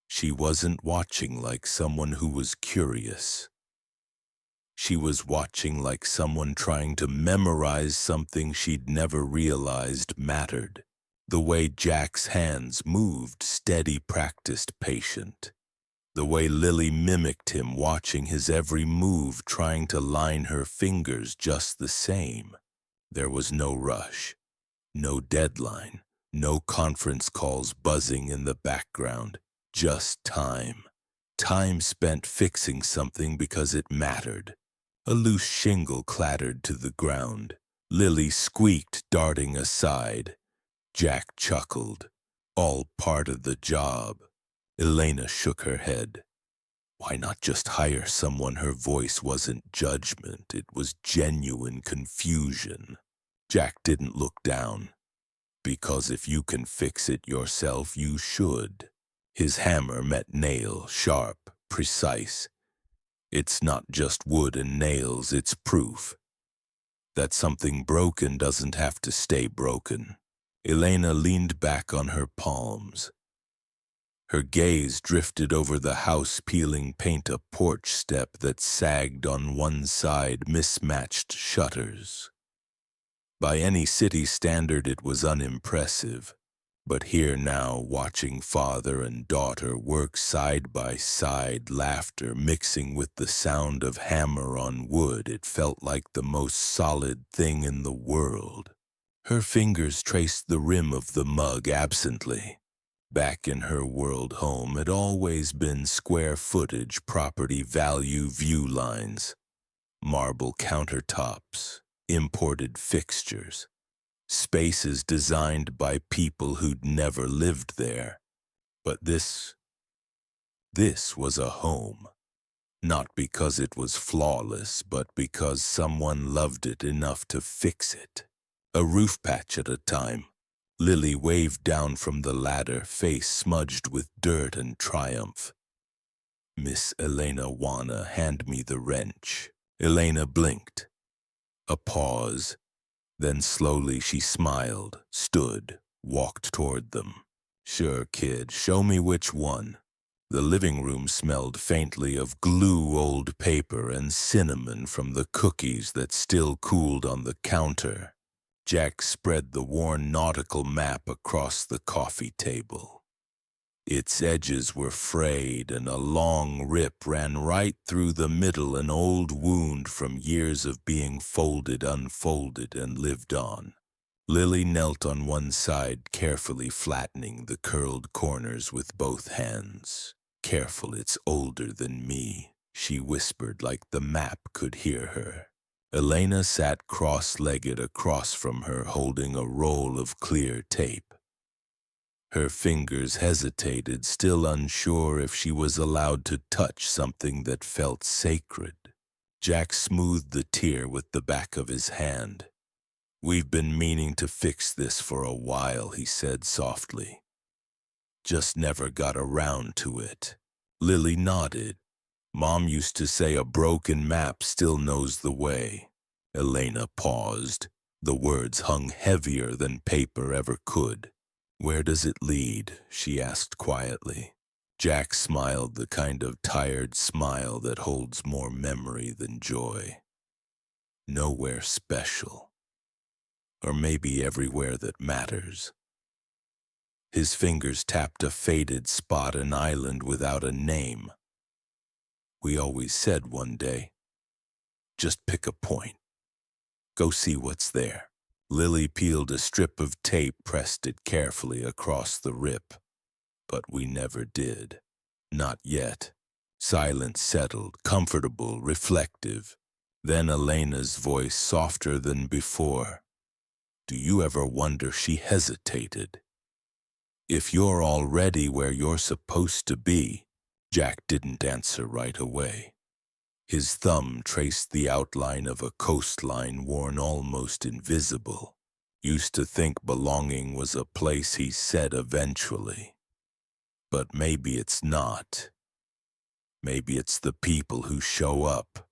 She wasn't watching like someone who was curious. She was watching like someone trying to memorize something she'd never realized mattered. The way Jack's hands moved, steady, practiced, patient. The way Lily mimicked him, watching his every move, trying to line her fingers just the same. There was no rush, no deadline, no conference calls buzzing in the background, just time. Time spent fixing something because it mattered. A loose shingle clattered to the ground. Lily squeaked, darting aside. Jack chuckled. All part of the job. Elena shook her head. Why not just hire someone? Her voice wasn't judgment, it was genuine confusion. Jack didn't look down. Because if you can fix it yourself, you should. His hammer met nail, sharp, precise. It's not just wood and nails, it's proof that something broken doesn't have to stay broken. Elena leaned back on her palms. Her gaze drifted over the house-peeling paint, a porch step that sagged on one side, mismatched shutters. By any city standard, it was unimpressive. But here now, watching father and daughter work side by side, laughter mixing with the sound of hammer on wood, it felt like the most solid thing in the world. Her fingers traced the rim of the mug absently. Back in her world home, had always been square footage, property value, view lines, marble countertops, imported fixtures. Spaces designed by people who'd never lived there. But this was a home. Not because it was flawless, but because someone loved it enough to fix it. A roof patch at a time. Lily waved down from the ladder, face smudged with dirt and triumph. Miss Elena wanna hand me the wrench. Elena blinked. A pause. Then slowly she smiled, stood, walked toward them. Sure, kid, show me which one. The living room smelled faintly of glue, old paper, and cinnamon from the cookies that still cooled on the counter. Jack spread the worn nautical map across the coffee table. Its edges were frayed, and a long rip ran right through the middle, an old wound from years of being folded, unfolded, and lived on. Lily knelt on one side, carefully flattening the curled corners with both hands. "Careful, it's older than me," she whispered like the map could hear her. Elena sat cross-legged across from her, holding a roll of clear tape. Her fingers hesitated, still unsure if she was allowed to touch something that felt sacred. Jack smoothed the tear with the back of his hand. "We've been meaning to fix this for a while," he said softly. "Just never got around to it." Lily nodded. "Mom used to say a broken map still knows the way." Elena paused. The words hung heavier than paper ever could. "Where does it lead?" she asked quietly. Jack smiled, the kind of tired smile that holds more memory than joy. "Nowhere special. Or maybe everywhere that matters." His fingers tapped a faded spot, an island without a name. "We always said one day, just pick a point. Go see what's there." Lily peeled a strip of tape, pressed it carefully across the rip. But we never did. Not yet. Silence settled, comfortable, reflective. Then Elena's voice, softer than before. "Do you ever wonder," she hesitated, "if you're already where you're supposed to be?" Jack didn't answer right away. His thumb traced the outline of a coastline worn almost invisible. "Used to think belonging was a place," he said eventually. "But maybe it's not. Maybe it's the people who show up,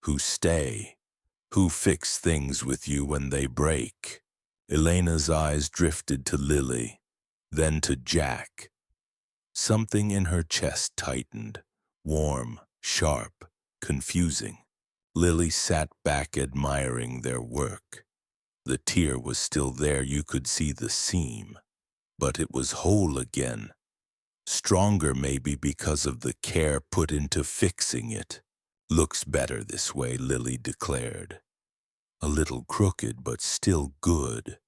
who stay, who fix things with you when they break." Elena's eyes drifted to Lily, then to Jack. Something in her chest tightened, warm, sharp, confusing. Lily sat back, admiring their work. The tear was still there, you could see the seam, but it was whole again. Stronger maybe because of the care put into fixing it. "Looks better this way," Lily declared. "A little crooked, but still good."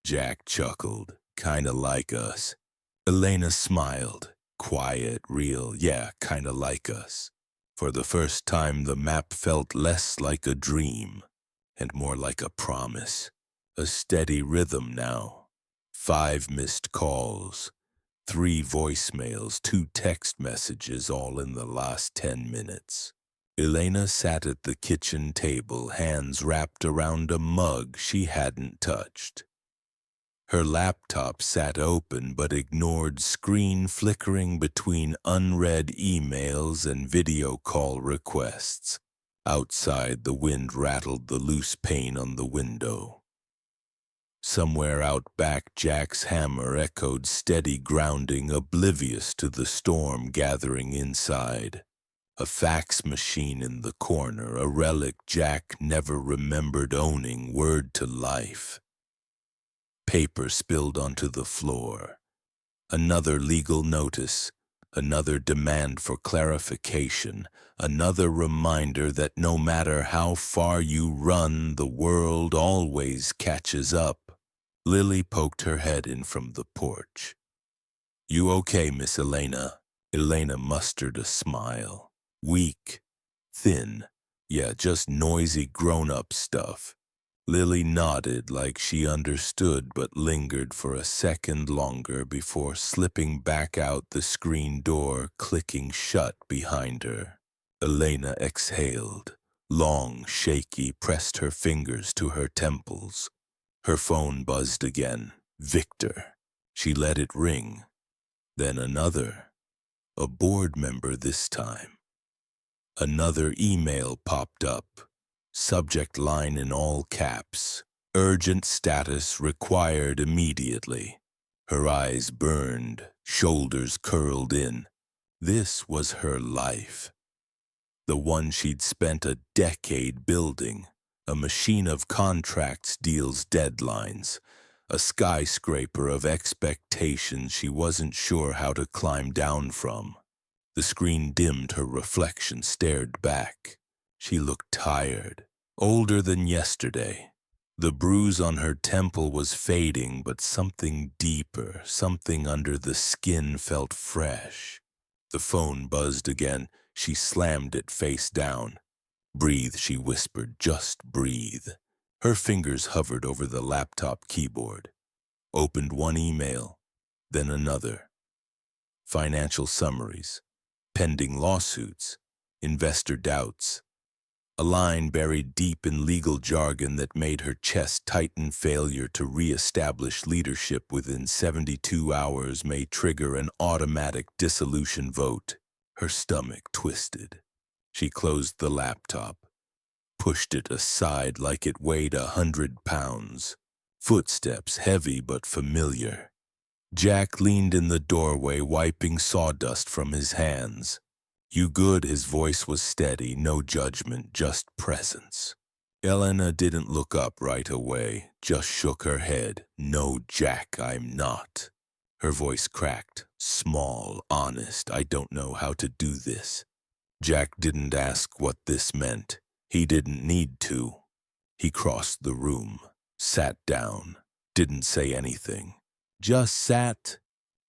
Jack chuckled. "Kinda like us." Elena smiled. "Quiet, real, yeah, kinda like us." For the first time, the map felt less like a dream and more like a promise. A steady rhythm now. 5 missed calls, 3 voicemails, 2 text messages, all in the last 10 minutes. Elena sat at the kitchen table, hands wrapped around a mug she hadn't touched. Her laptop sat open but ignored, screen flickering between unread emails and video call requests. Outside, the wind rattled the loose pane on the window. Somewhere out back, Jack's hammer echoed steady grounding, oblivious to the storm gathering inside. A fax machine in the corner, a relic Jack never remembered owning, word to life. Paper spilled onto the floor. Another legal notice, another demand for clarification, another reminder that no matter how far you run, the world always catches up. Lily poked her head in from the porch. "You okay, Miss Elena?" Elena mustered a smile. "Weak, thin, yeah, just noisy grown-up stuff." Lily nodded like she understood but lingered for a second longer before slipping back out the screen door, clicking shut behind her. Elena exhaled, long, shaky, pressed her fingers to her temples. Her phone buzzed again. Victor. She let it ring. Then another. A board member this time. Another email popped up. Subject line in all caps. Urgent status required immediately. Her eyes burned, shoulders curled in. This was her life. The one she'd spent a decade building. A machine of contracts, deals, deadlines. A skyscraper of expectations she wasn't sure how to climb down from. The screen dimmed, her reflection stared back. She looked tired, older than yesterday. The bruise on her temple was fading, but something deeper, something under the skin felt fresh. The phone buzzed again. She slammed it face down. Breathe, she whispered, just breathe. Her fingers hovered over the laptop keyboard. Opened one email, then another. Financial summaries. Pending lawsuits, investor doubts. A line buried deep in legal jargon that made her chest tighten. Failure to re-establish leadership within 72 hours may trigger an automatic dissolution vote. Her stomach twisted. She closed the laptop, pushed it aside like it weighed 100 pounds. Footsteps heavy but familiar. Jack leaned in the doorway, wiping sawdust from his hands. You good? His voice was steady, no judgment, just presence. Elena didn't look up right away, just shook her head. No, Jack, I'm not. Her voice cracked, small, honest. I don't know how to do this. Jack didn't ask what this meant. He didn't need to. He crossed the room, sat down, didn't say anything. Just sat,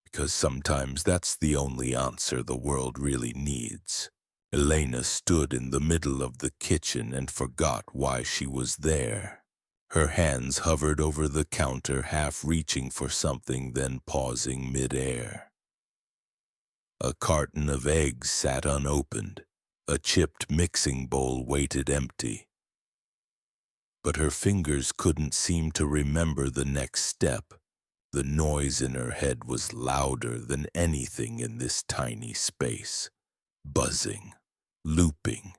because sometimes that's the only answer the world really needs. Elena stood in the middle of the kitchen and forgot why she was there. Her hands hovered over the counter, half reaching for something, then pausing mid-air. A carton of eggs sat unopened. A chipped mixing bowl waited empty. But her fingers couldn't seem to remember the next step. The noise in her head was louder than anything in this tiny space. Buzzing, looping,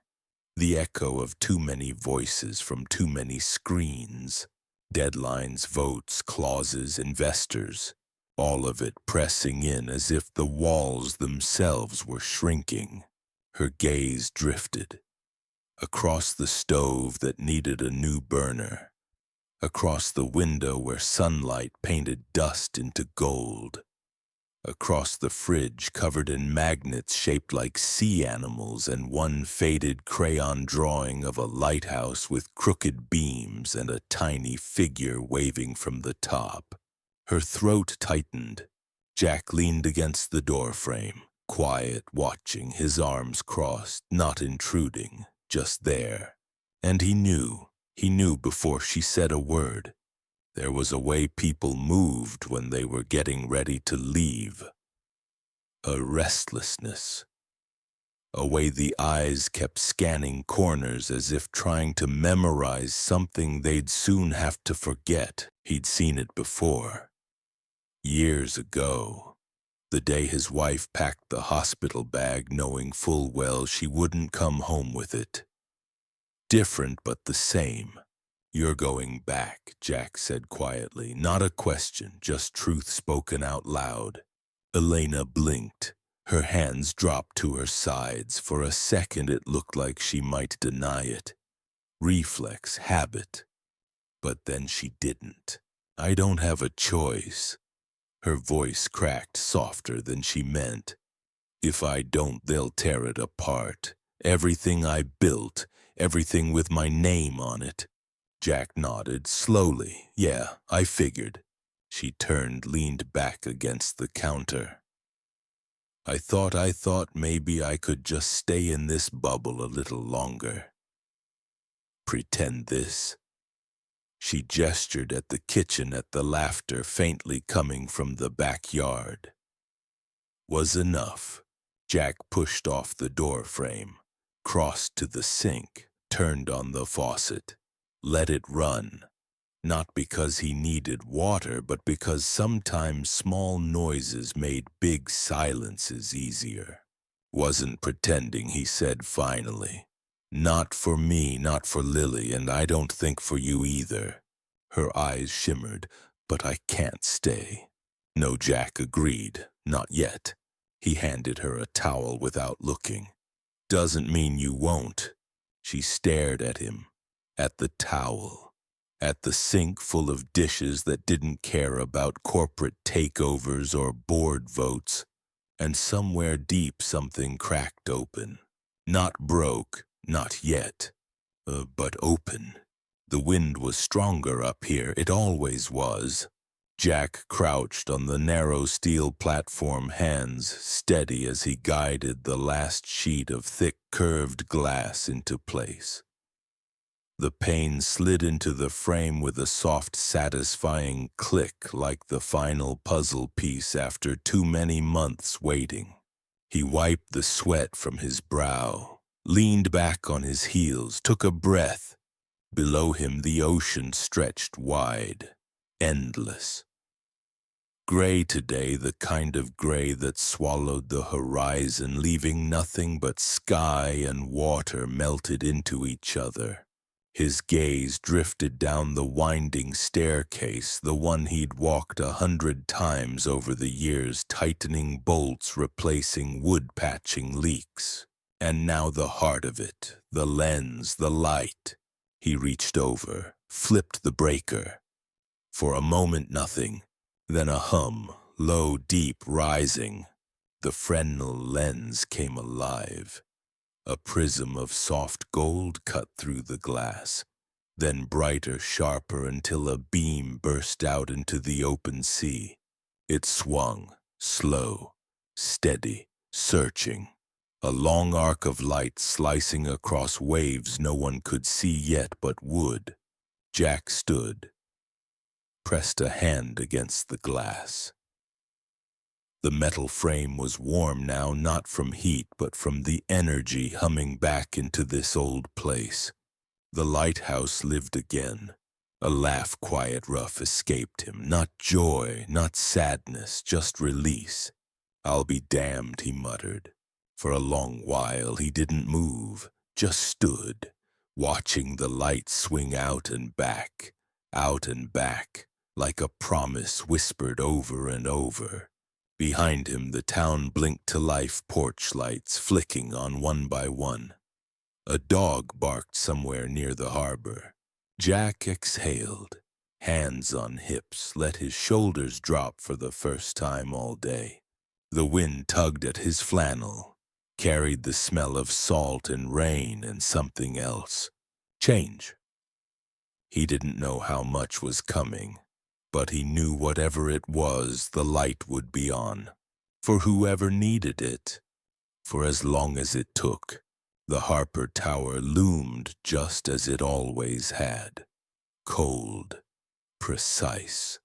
the echo of too many voices from too many screens. Deadlines, votes, clauses, investors. All of it pressing in as if the walls themselves were shrinking. Her gaze drifted. Across the stove that needed a new burner. Across the window where sunlight painted dust into gold. Across the fridge covered in magnets shaped like sea animals and one faded crayon drawing of a lighthouse with crooked beams and a tiny figure waving from the top. Her throat tightened. Jack leaned against the doorframe, quiet, watching, his arms crossed, not intruding, just there. And he knew before she said a word. There was a way people moved when they were getting ready to leave. A restlessness. A way the eyes kept scanning corners as if trying to memorize something they'd soon have to forget. He'd seen it before. Years ago. The day his wife packed the hospital bag, knowing full well she wouldn't come home with it. Different but the same. You're going back, Jack said quietly. Not a question, just truth spoken out loud. Elena blinked. Her hands dropped to her sides. For a second it looked like she might deny it. Reflex, habit. But then she didn't. I don't have a choice. Her voice cracked softer than she meant. If I don't, they'll tear it apart. Everything I built, everything with my name on it. Jack nodded slowly. Yeah, I figured. She turned, leaned back against the counter. I thought maybe I could just stay in this bubble a little longer. Pretend this. She gestured at the kitchen at the laughter faintly coming from the backyard. Was enough. Jack pushed off the door frame, crossed to the sink, turned on the faucet, let it run. Not because he needed water, but because sometimes small noises made big silences easier. Wasn't pretending, he said finally. Not for me, not for Lily, and I don't think for you either. Her eyes shimmered. But I can't stay. No, Jack agreed. Not yet. He handed her a towel without looking. Doesn't mean you won't. She stared at him, at the towel, at the sink full of dishes that didn't care about corporate takeovers or board votes, and somewhere deep something cracked open. Not broke, not yet, but open. The wind was stronger up here, it always was. Jack crouched on the narrow steel platform, hands steady as he guided the last sheet of thick curved glass into place. The pane slid into the frame with a soft, satisfying click like the final puzzle piece after too many months waiting. He wiped the sweat from his brow, leaned back on his heels, took a breath. Below him the ocean stretched wide, endless. Gray today, the kind of gray that swallowed the horizon, leaving nothing but sky and water melted into each other. His gaze drifted down the winding staircase, the one he'd walked 100 times over the years, tightening bolts, replacing wood, patching leaks. And now the heart of it, the lens, the light. He reached over, flipped the breaker. For a moment nothing, then a hum, low, deep, rising. The Fresnel lens came alive. A prism of soft gold cut through the glass, then brighter, sharper, until a beam burst out into the open sea. It swung, slow, steady, searching. A long arc of light slicing across waves no one could see yet but would. Jack stood, pressed a hand against the glass. The metal frame was warm now, not from heat, but from the energy humming back into this old place. The lighthouse lived again. A laugh, quiet, rough, escaped him. Not joy, not sadness, just release. "I'll be damned," he muttered. For a long while he didn't move, just stood, watching the light swing out and back, like a promise whispered over and over. Behind him, the town blinked to life, porch lights flicking on one by one. A dog barked somewhere near the harbor. Jack exhaled, hands on hips, let his shoulders drop for the first time all day. The wind tugged at his flannel, carried the smell of salt and rain and something else. Change. He didn't know how much was coming, but he knew whatever it was, the light would be on. For whoever needed it. For as long as it took, the Harper Tower loomed just as it always had. Cold, precise.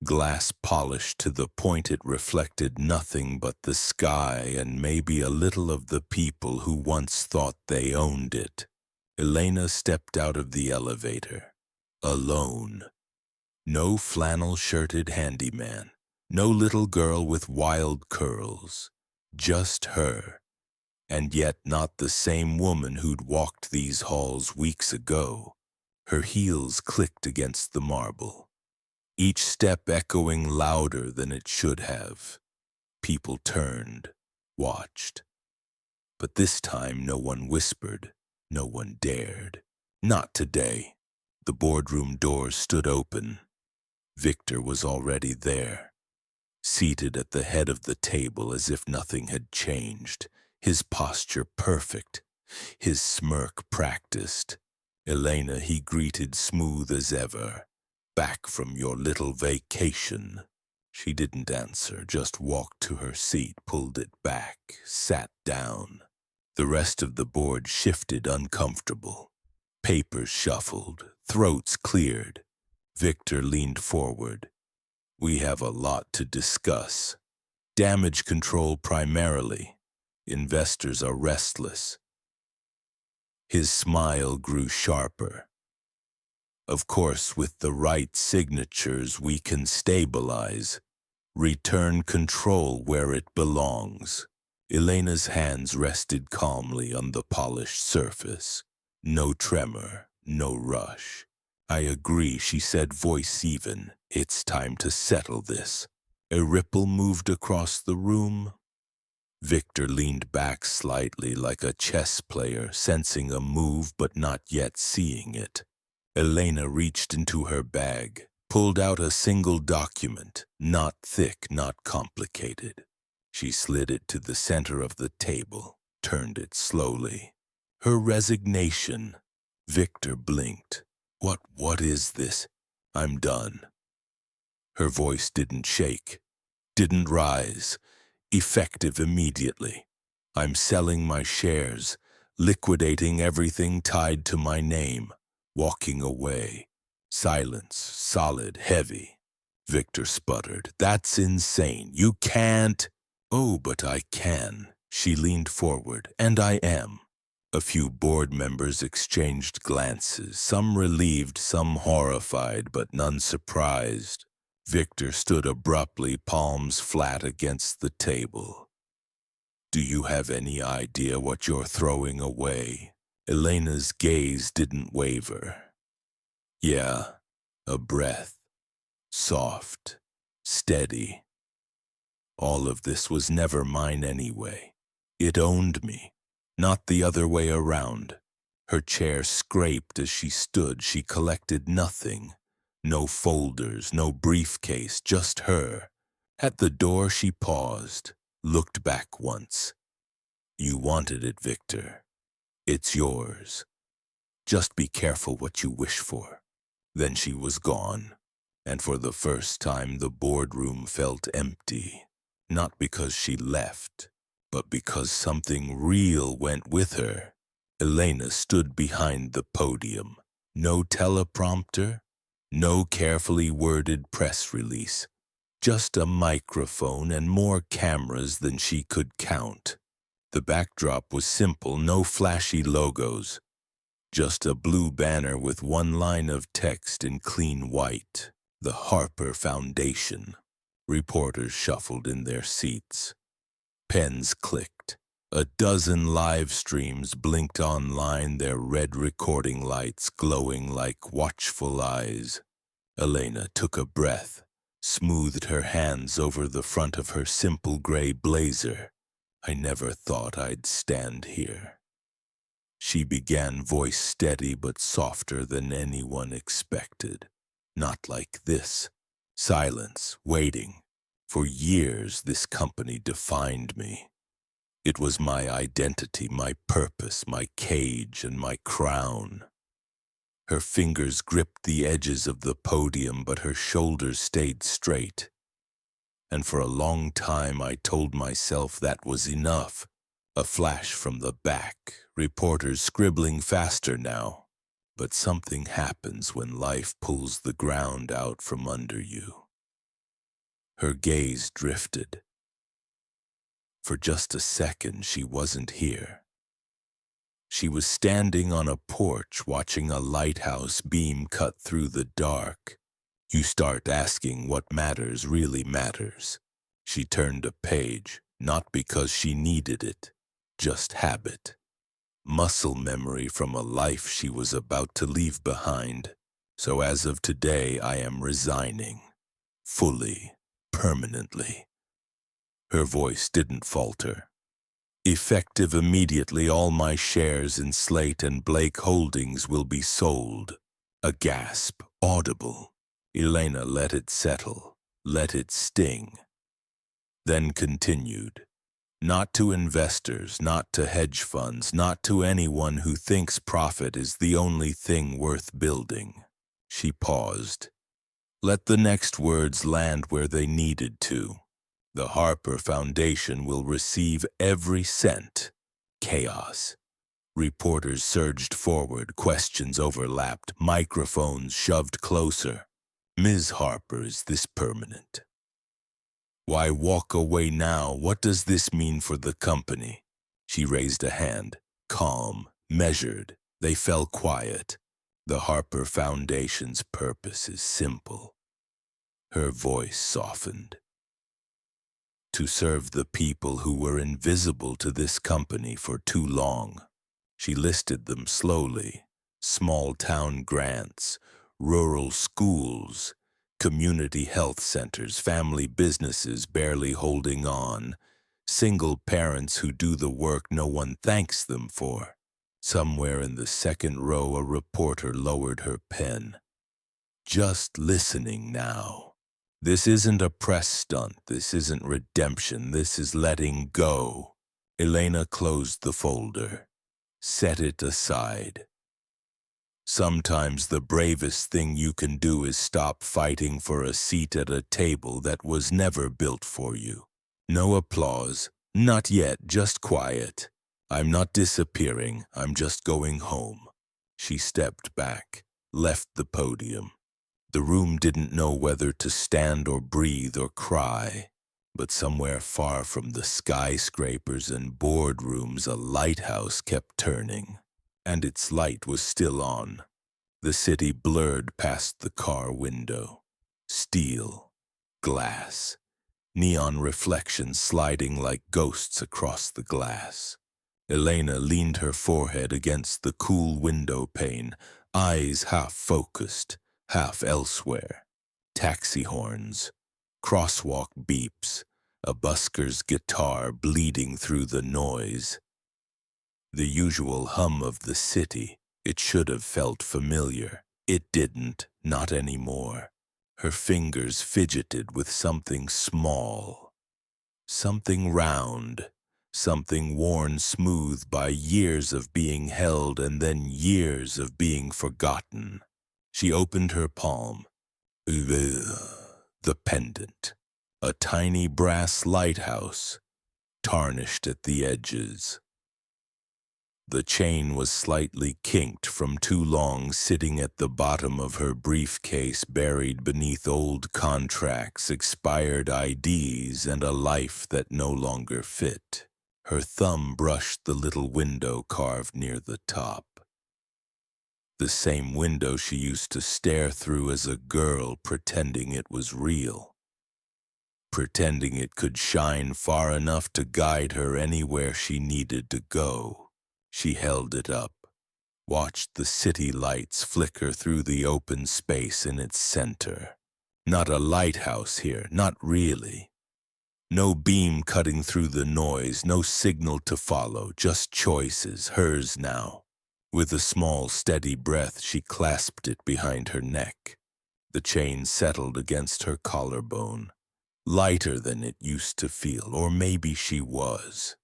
Glass polished to the point it reflected nothing but the sky and maybe a little of the people who once thought they owned it. Elena stepped out of the elevator, alone. No flannel-shirted handyman, no little girl with wild curls, just her, and yet not the same woman who'd walked these halls weeks ago. Her heels clicked against the marble, each step echoing louder than it should have. People turned, watched. But this time no one whispered, no one dared. Not today. The boardroom doors stood open. Victor was already there, seated at the head of the table as if nothing had changed, his posture perfect, his smirk practiced. Elena he greeted smooth as ever. "Back from your little vacation." She didn't answer, just walked to her seat, pulled it back, sat down. The rest of the board shifted, uncomfortable. Papers shuffled, throats cleared. Victor leaned forward. We have a lot to discuss. Damage control primarily. Investors are restless. His smile grew sharper. Of course, with the right signatures, we can stabilize. Return control where it belongs. Elena's hands rested calmly on the polished surface. No tremor, no rush. I agree, she said, voice even. It's time to settle this. A ripple moved across the room. Victor leaned back slightly like a chess player, sensing a move but not yet seeing it. Elena reached into her bag, pulled out a single document, not thick, not complicated. She slid it to the center of the table, turned it slowly. Her resignation. Victor blinked. What is this? I'm done. Her voice didn't shake, didn't rise. Effective immediately. I'm selling my shares, liquidating everything tied to my name, walking away. Silence, solid, heavy. Victor sputtered. That's insane. You can't. Oh, but I can. She leaned forward, and I am. A few board members exchanged glances, some relieved, some horrified, but none surprised. Victor stood abruptly, palms flat against the table. Do you have any idea what you're throwing away? Elena's gaze didn't waver. Yeah, a breath. Soft, steady. All of this was never mine anyway. It owned me, not the other way around. Her chair scraped as she stood. She collected nothing. No folders, no briefcase, just her. At the door she paused, looked back once. You wanted it, Victor. It's yours. Just be careful what you wish for. Then she was gone, and for the first time the boardroom felt empty. Not because she left, but because something real went with her. Elena stood behind the podium. No teleprompter, no carefully worded press release. Just a microphone and more cameras than she could count. The backdrop was simple, no flashy logos. Just a blue banner with one line of text in clean white. The Harper Foundation. Reporters shuffled in their seats. Pens clicked. A dozen live streams blinked online, their red recording lights glowing like watchful eyes. Elena took a breath, smoothed her hands over the front of her simple gray blazer. I never thought I'd stand here. She began, voice steady but softer than anyone expected. Not like this. Silence, waiting. For years, this company defined me. It was my identity, my purpose, my cage, and my crown. Her fingers gripped the edges of the podium, but her shoulders stayed straight. And for a long time, I told myself that was enough. A flash from the back, reporters scribbling faster now. But something happens when life pulls the ground out from under you. Her gaze drifted. For just a second, she wasn't here. She was standing on a porch watching a lighthouse beam cut through the dark. You start asking what matters really matters. She turned a page, not because she needed it, just habit. Muscle memory from a life she was about to leave behind. So as of today, I am resigning. Fully, permanently. Her voice didn't falter. Effective immediately, all my shares in Slate and Blake Holdings will be sold. A gasp, audible. Elena let it settle, let it sting. Then continued. Not to investors, not to hedge funds, not to anyone who thinks profit is the only thing worth building. She paused. Let the next words land where they needed to. The Harper Foundation will receive every cent. Chaos. Reporters surged forward, questions overlapped, microphones shoved closer. Ms. Harper, is this permanent? Why walk away now? What does this mean for the company? She raised a hand, calm, measured. They fell quiet. The Harper Foundation's purpose is simple. Her voice softened. To serve the people who were invisible to this company for too long. She listed them slowly. Small-town grants, rural schools, community health centers, family businesses barely holding on, single parents who do the work no one thanks them for. Somewhere in the second row, a reporter lowered her pen. Just listening now. This isn't a press stunt. This isn't redemption. This is letting go. Elena closed the folder. Set it aside. Sometimes the bravest thing you can do is stop fighting for a seat at a table that was never built for you. No applause. Not yet, just quiet. I'm not disappearing. I'm just going home. She stepped back, left the podium. The room didn't know whether to stand or breathe or cry. But somewhere far from the skyscrapers and boardrooms, a lighthouse kept turning, and its light was still on. The city blurred past the car window. Steel, glass, neon reflections sliding like ghosts across the glass. Elena leaned her forehead against the cool window pane, eyes half focused, half elsewhere. Taxi horns, crosswalk beeps, a busker's guitar bleeding through the noise. The usual hum of the city. It should have felt familiar. It didn't, not anymore. Her fingers fidgeted with something small, something round, something worn smooth by years of being held and then years of being forgotten. She opened her palm. The pendant. A tiny brass lighthouse, tarnished at the edges. The chain was slightly kinked from too long sitting at the bottom of her briefcase, buried beneath old contracts, expired IDs, and a life that no longer fit. Her thumb brushed the little window carved near the top. The same window she used to stare through as a girl, pretending it was real. Pretending it could shine far enough to guide her anywhere she needed to go. She held it up, watched the city lights flicker through the open space in its center. Not a lighthouse here, not really. No beam cutting through the noise, no signal to follow, just choices, hers now. With a small, steady breath, she clasped it behind her neck. The chain settled against her collarbone, lighter than it used to feel, or maybe she was.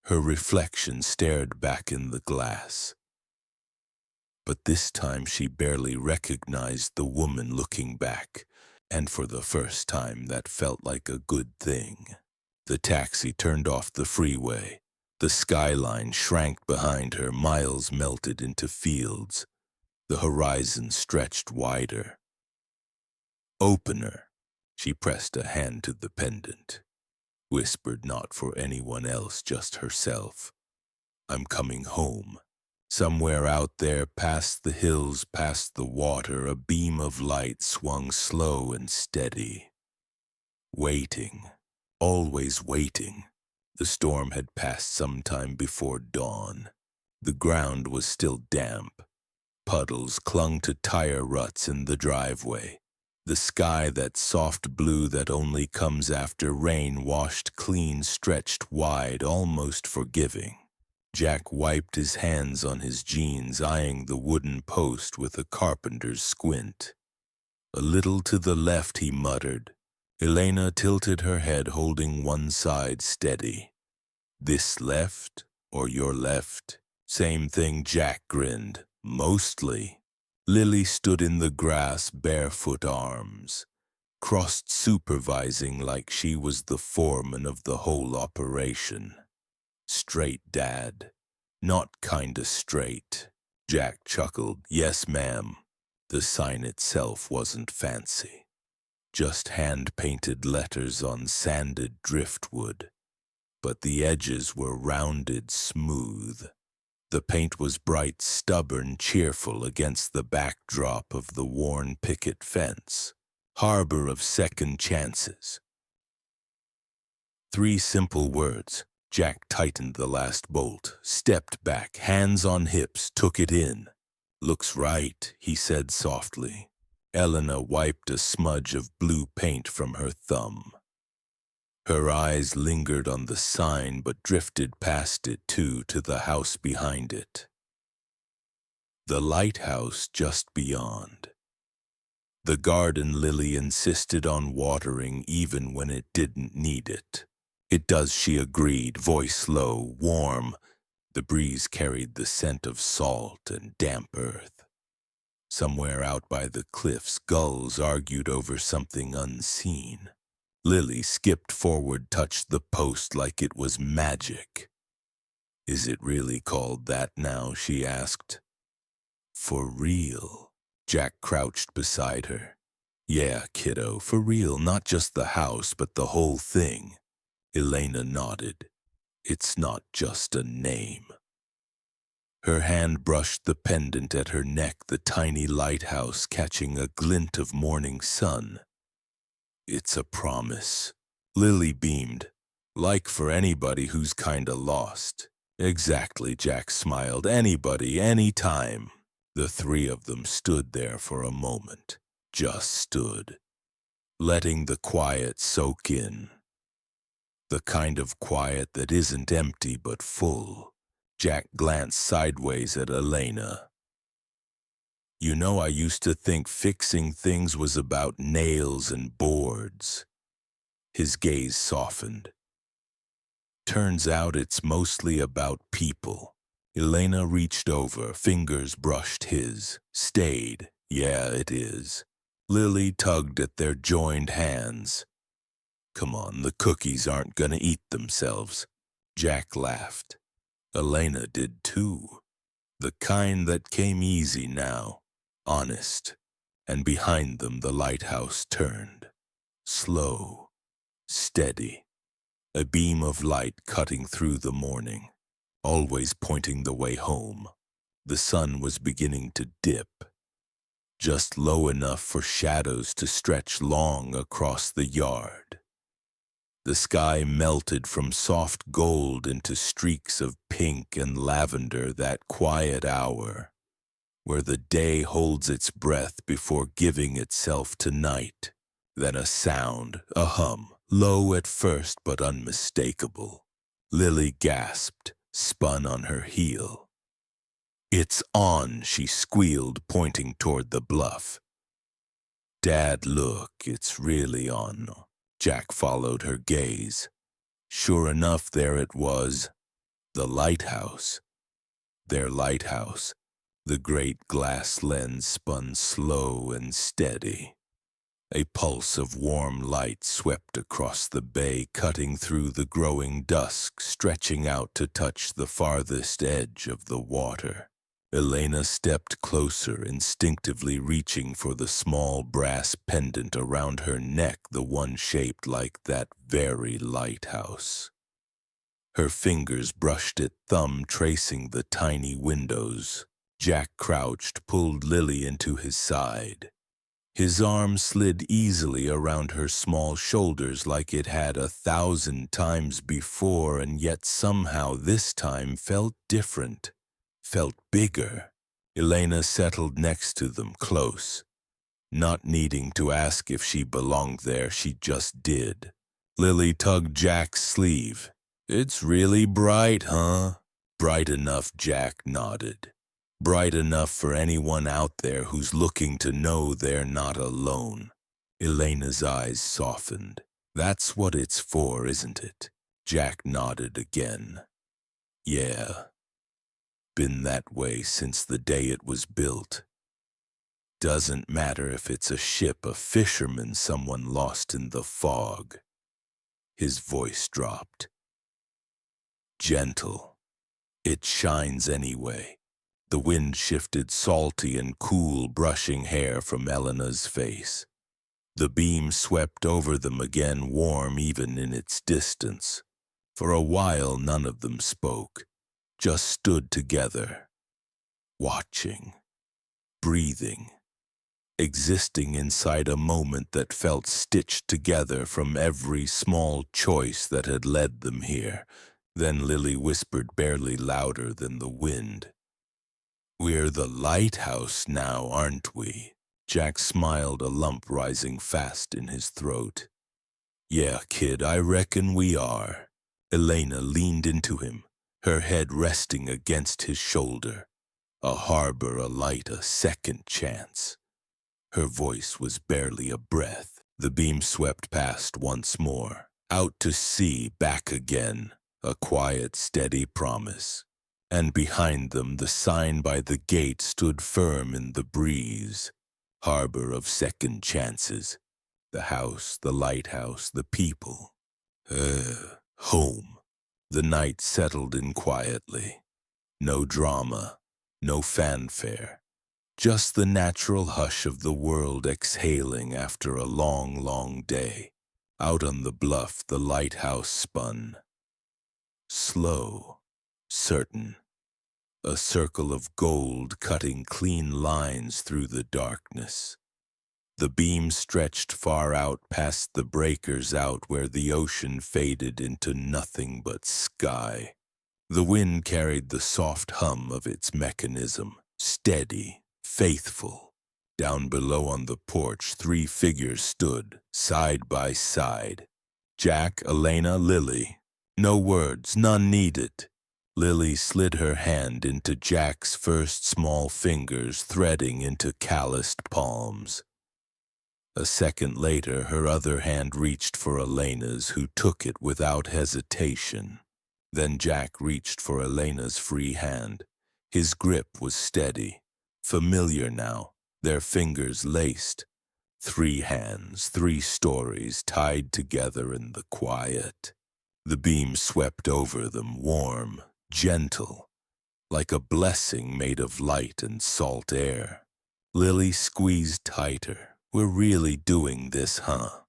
Her reflection stared back in the glass. But this time she barely recognized the woman looking back, and for the first time that felt like a good thing. The taxi turned off the freeway. The skyline shrank behind her, miles melted into fields. The horizon stretched wider. Opener. She pressed a hand to the pendant. Whispered not for anyone else, just herself. I'm coming home. Somewhere out there, past the hills, past the water, a beam of light swung slow and steady. Waiting. Always waiting. The storm had passed some time before dawn. The ground was still damp. Puddles clung to tire ruts in the driveway. The sky, that soft blue that only comes after rain, washed clean, stretched wide, almost forgiving. Jack wiped his hands on his jeans, eyeing the wooden post with a carpenter's squint. A little to the left, he muttered. Elena tilted her head, holding one side steady. This left, or your left? Same thing, Jack grinned. Mostly. Lily stood in the grass, barefoot, arms crossed, supervising like she was the foreman of the whole operation. Straight dad. Not kinda straight. Jack chuckled. Yes, ma'am. The sign itself wasn't fancy. Just hand-painted letters on sanded driftwood, but the edges were rounded smooth. The paint was bright, stubborn, cheerful against the backdrop of the worn picket fence. Harbor of second chances. 3 simple words. Jack tightened the last bolt, stepped back, hands on hips, took it in. Looks right, he said softly. Elena wiped a smudge of blue paint from her thumb. Her eyes lingered on the sign but drifted past it too to the house behind it. The lighthouse just beyond. The garden Lily insisted on watering even when it didn't need it. It does, she agreed, voice low, warm. The breeze carried the scent of salt and damp earth. Somewhere out by the cliffs, gulls argued over something unseen. Lily skipped forward, touched the post like it was magic. Is it really called that now? She asked. For real? Jack crouched beside her. Yeah, kiddo, for real, not just the house, but the whole thing. Elena nodded. It's not just a name. Her hand brushed the pendant at her neck, the tiny lighthouse catching a glint of morning sun. It's a promise. Lily beamed. Like for anybody who's kinda lost. Exactly, Jack smiled. Anybody, anytime. The 3 of them stood there for a moment. Just stood. Letting the quiet soak in. The kind of quiet that isn't empty but full. Jack glanced sideways at Elena. You know, I used to think fixing things was about nails and boards. His gaze softened. Turns out it's mostly about people. Elena reached over, fingers brushed his, stayed. Yeah, it is. Lily tugged at their joined hands. Come on, the cookies aren't gonna eat themselves. Jack laughed. Elena did too. The kind that came easy now, honest. And behind them the lighthouse turned. Slow, steady. A beam of light cutting through the morning, always pointing the way home. The sun was beginning to dip, just low enough for shadows to stretch long across the yard. The sky melted from soft gold into streaks of pink and lavender, that quiet hour, where the day holds its breath before giving itself to night. Then a sound, a hum, low at first but unmistakable. Lily gasped, spun on her heel. It's on, she squealed, pointing toward the bluff. Dad, look, it's really on. Jack followed her gaze. Sure enough, there it was. The lighthouse. Their lighthouse. The great glass lens spun slow and steady. A pulse of warm light swept across the bay, cutting through the growing dusk, stretching out to touch the farthest edge of the water. Elena stepped closer, instinctively reaching for the small brass pendant around her neck, the one shaped like that very lighthouse. Her fingers brushed it, thumb tracing the tiny windows. Jack crouched, pulled Lily into his side. His arm slid easily around her small shoulders like it had 1,000 times before, and yet somehow this time felt different, felt bigger. Elena settled next to them, close. Not needing to ask if she belonged there, she just did. Lily tugged Jack's sleeve. It's really bright, huh? Bright enough, Jack nodded. Bright enough for anyone out there who's looking to know they're not alone. Elena's eyes softened. That's what it's for, isn't it? Jack nodded again. Yeah. Been that way since the day it was built. Doesn't matter if it's a ship, a fisherman, someone lost in the fog. His voice dropped. Gentle. It shines anyway. The wind shifted salty and cool, brushing hair from Elena's face. The beam swept over them again, warm even in its distance. For a while none of them spoke, just stood together, watching, breathing, existing inside a moment that felt stitched together from every small choice that had led them here. Then Lily whispered, barely louder than the wind, "We're the lighthouse now, aren't we?" Jack smiled, a lump rising fast in his throat. "Yeah, kid, I reckon we are." Elena leaned into him, her head resting against his shoulder. "A harbor, a light, a second chance." Her voice was barely a breath. The beam swept past once more, out to sea, back again, a quiet, steady promise. And behind them, the sign by the gate stood firm in the breeze. Harbor of second chances. The house, the lighthouse, the people. Home. The night settled in quietly. No drama, no fanfare. Just the natural hush of the world exhaling after a long, long day. Out on the bluff, the lighthouse spun. Slow, certain. A circle of gold cutting clean lines through the darkness. The beam stretched far out past the breakers, out where the ocean faded into nothing but sky. The wind carried the soft hum of its mechanism, steady, faithful. Down below on the porch, 3 figures stood, side by side. Jack, Elena, Lily. No words, none needed. Lily slid her hand into Jack's first small fingers, threading into calloused palms. A second later, her other hand reached for Elena's, who took it without hesitation. Then Jack reached for Elena's free hand. His grip was steady, familiar now, their fingers laced. 3 hands, 3 stories tied together in the quiet. The beam swept over them, warm, gentle, like a blessing made of light and salt air. Lily squeezed tighter. "We're really doing this, huh?"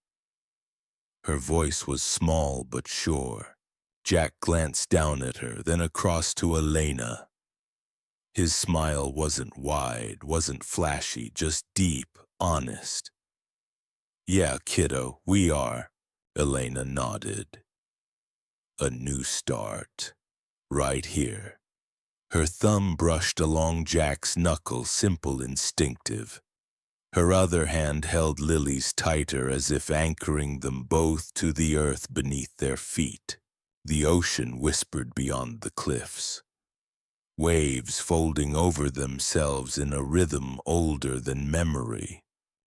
Her voice was small but sure. Jack glanced down at her, then across to Elena. His smile wasn't wide, wasn't flashy, just deep, honest. "Yeah, kiddo, we are," Elena nodded. "A new start. Right here." Her thumb brushed along Jack's knuckle, simple, instinctive. Her other hand held Lily's tighter, as if anchoring them both to the earth beneath their feet. The ocean whispered beyond the cliffs. Waves folding over themselves in a rhythm older than memory.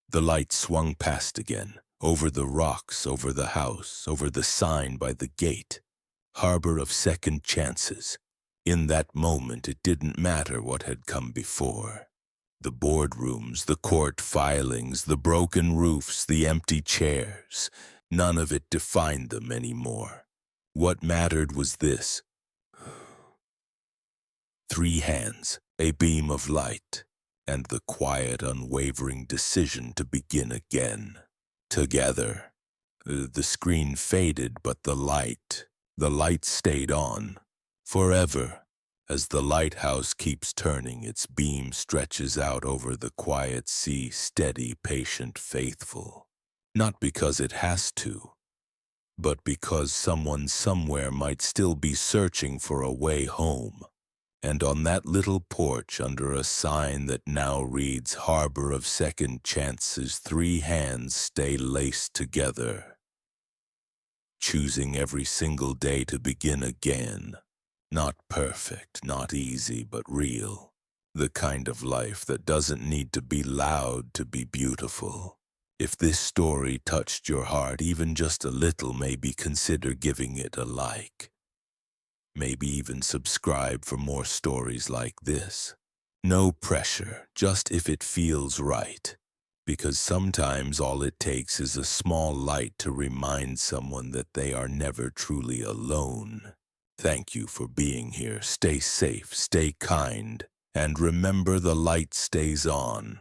The light swung past again, over the rocks, over the house, over the sign by the gate. Harbor of second chances. In that moment, it didn't matter what had come before. The boardrooms, the court filings, the broken roofs, the empty chairs. None of it defined them anymore. What mattered was this. 3 hands, a beam of light, and the quiet, unwavering decision to begin again. Together. The screen faded, but the light stayed on. Forever. As the lighthouse keeps turning, its beam stretches out over the quiet sea, steady, patient, faithful. Not because it has to, but because someone somewhere might still be searching for a way home. And on that little porch, under a sign that now reads Harbor of Second Chances, 3 hands stay laced together, choosing every single day to begin again. Not perfect, not easy, but real. The kind of life that doesn't need to be loud to be beautiful. If this story touched your heart even just a little, maybe consider giving it a like. Maybe even subscribe for more stories like this. No pressure, just if it feels right. Because sometimes all it takes is a small light to remind someone that they are never truly alone. Thank you for being here. Stay safe, stay kind, and remember the light stays on.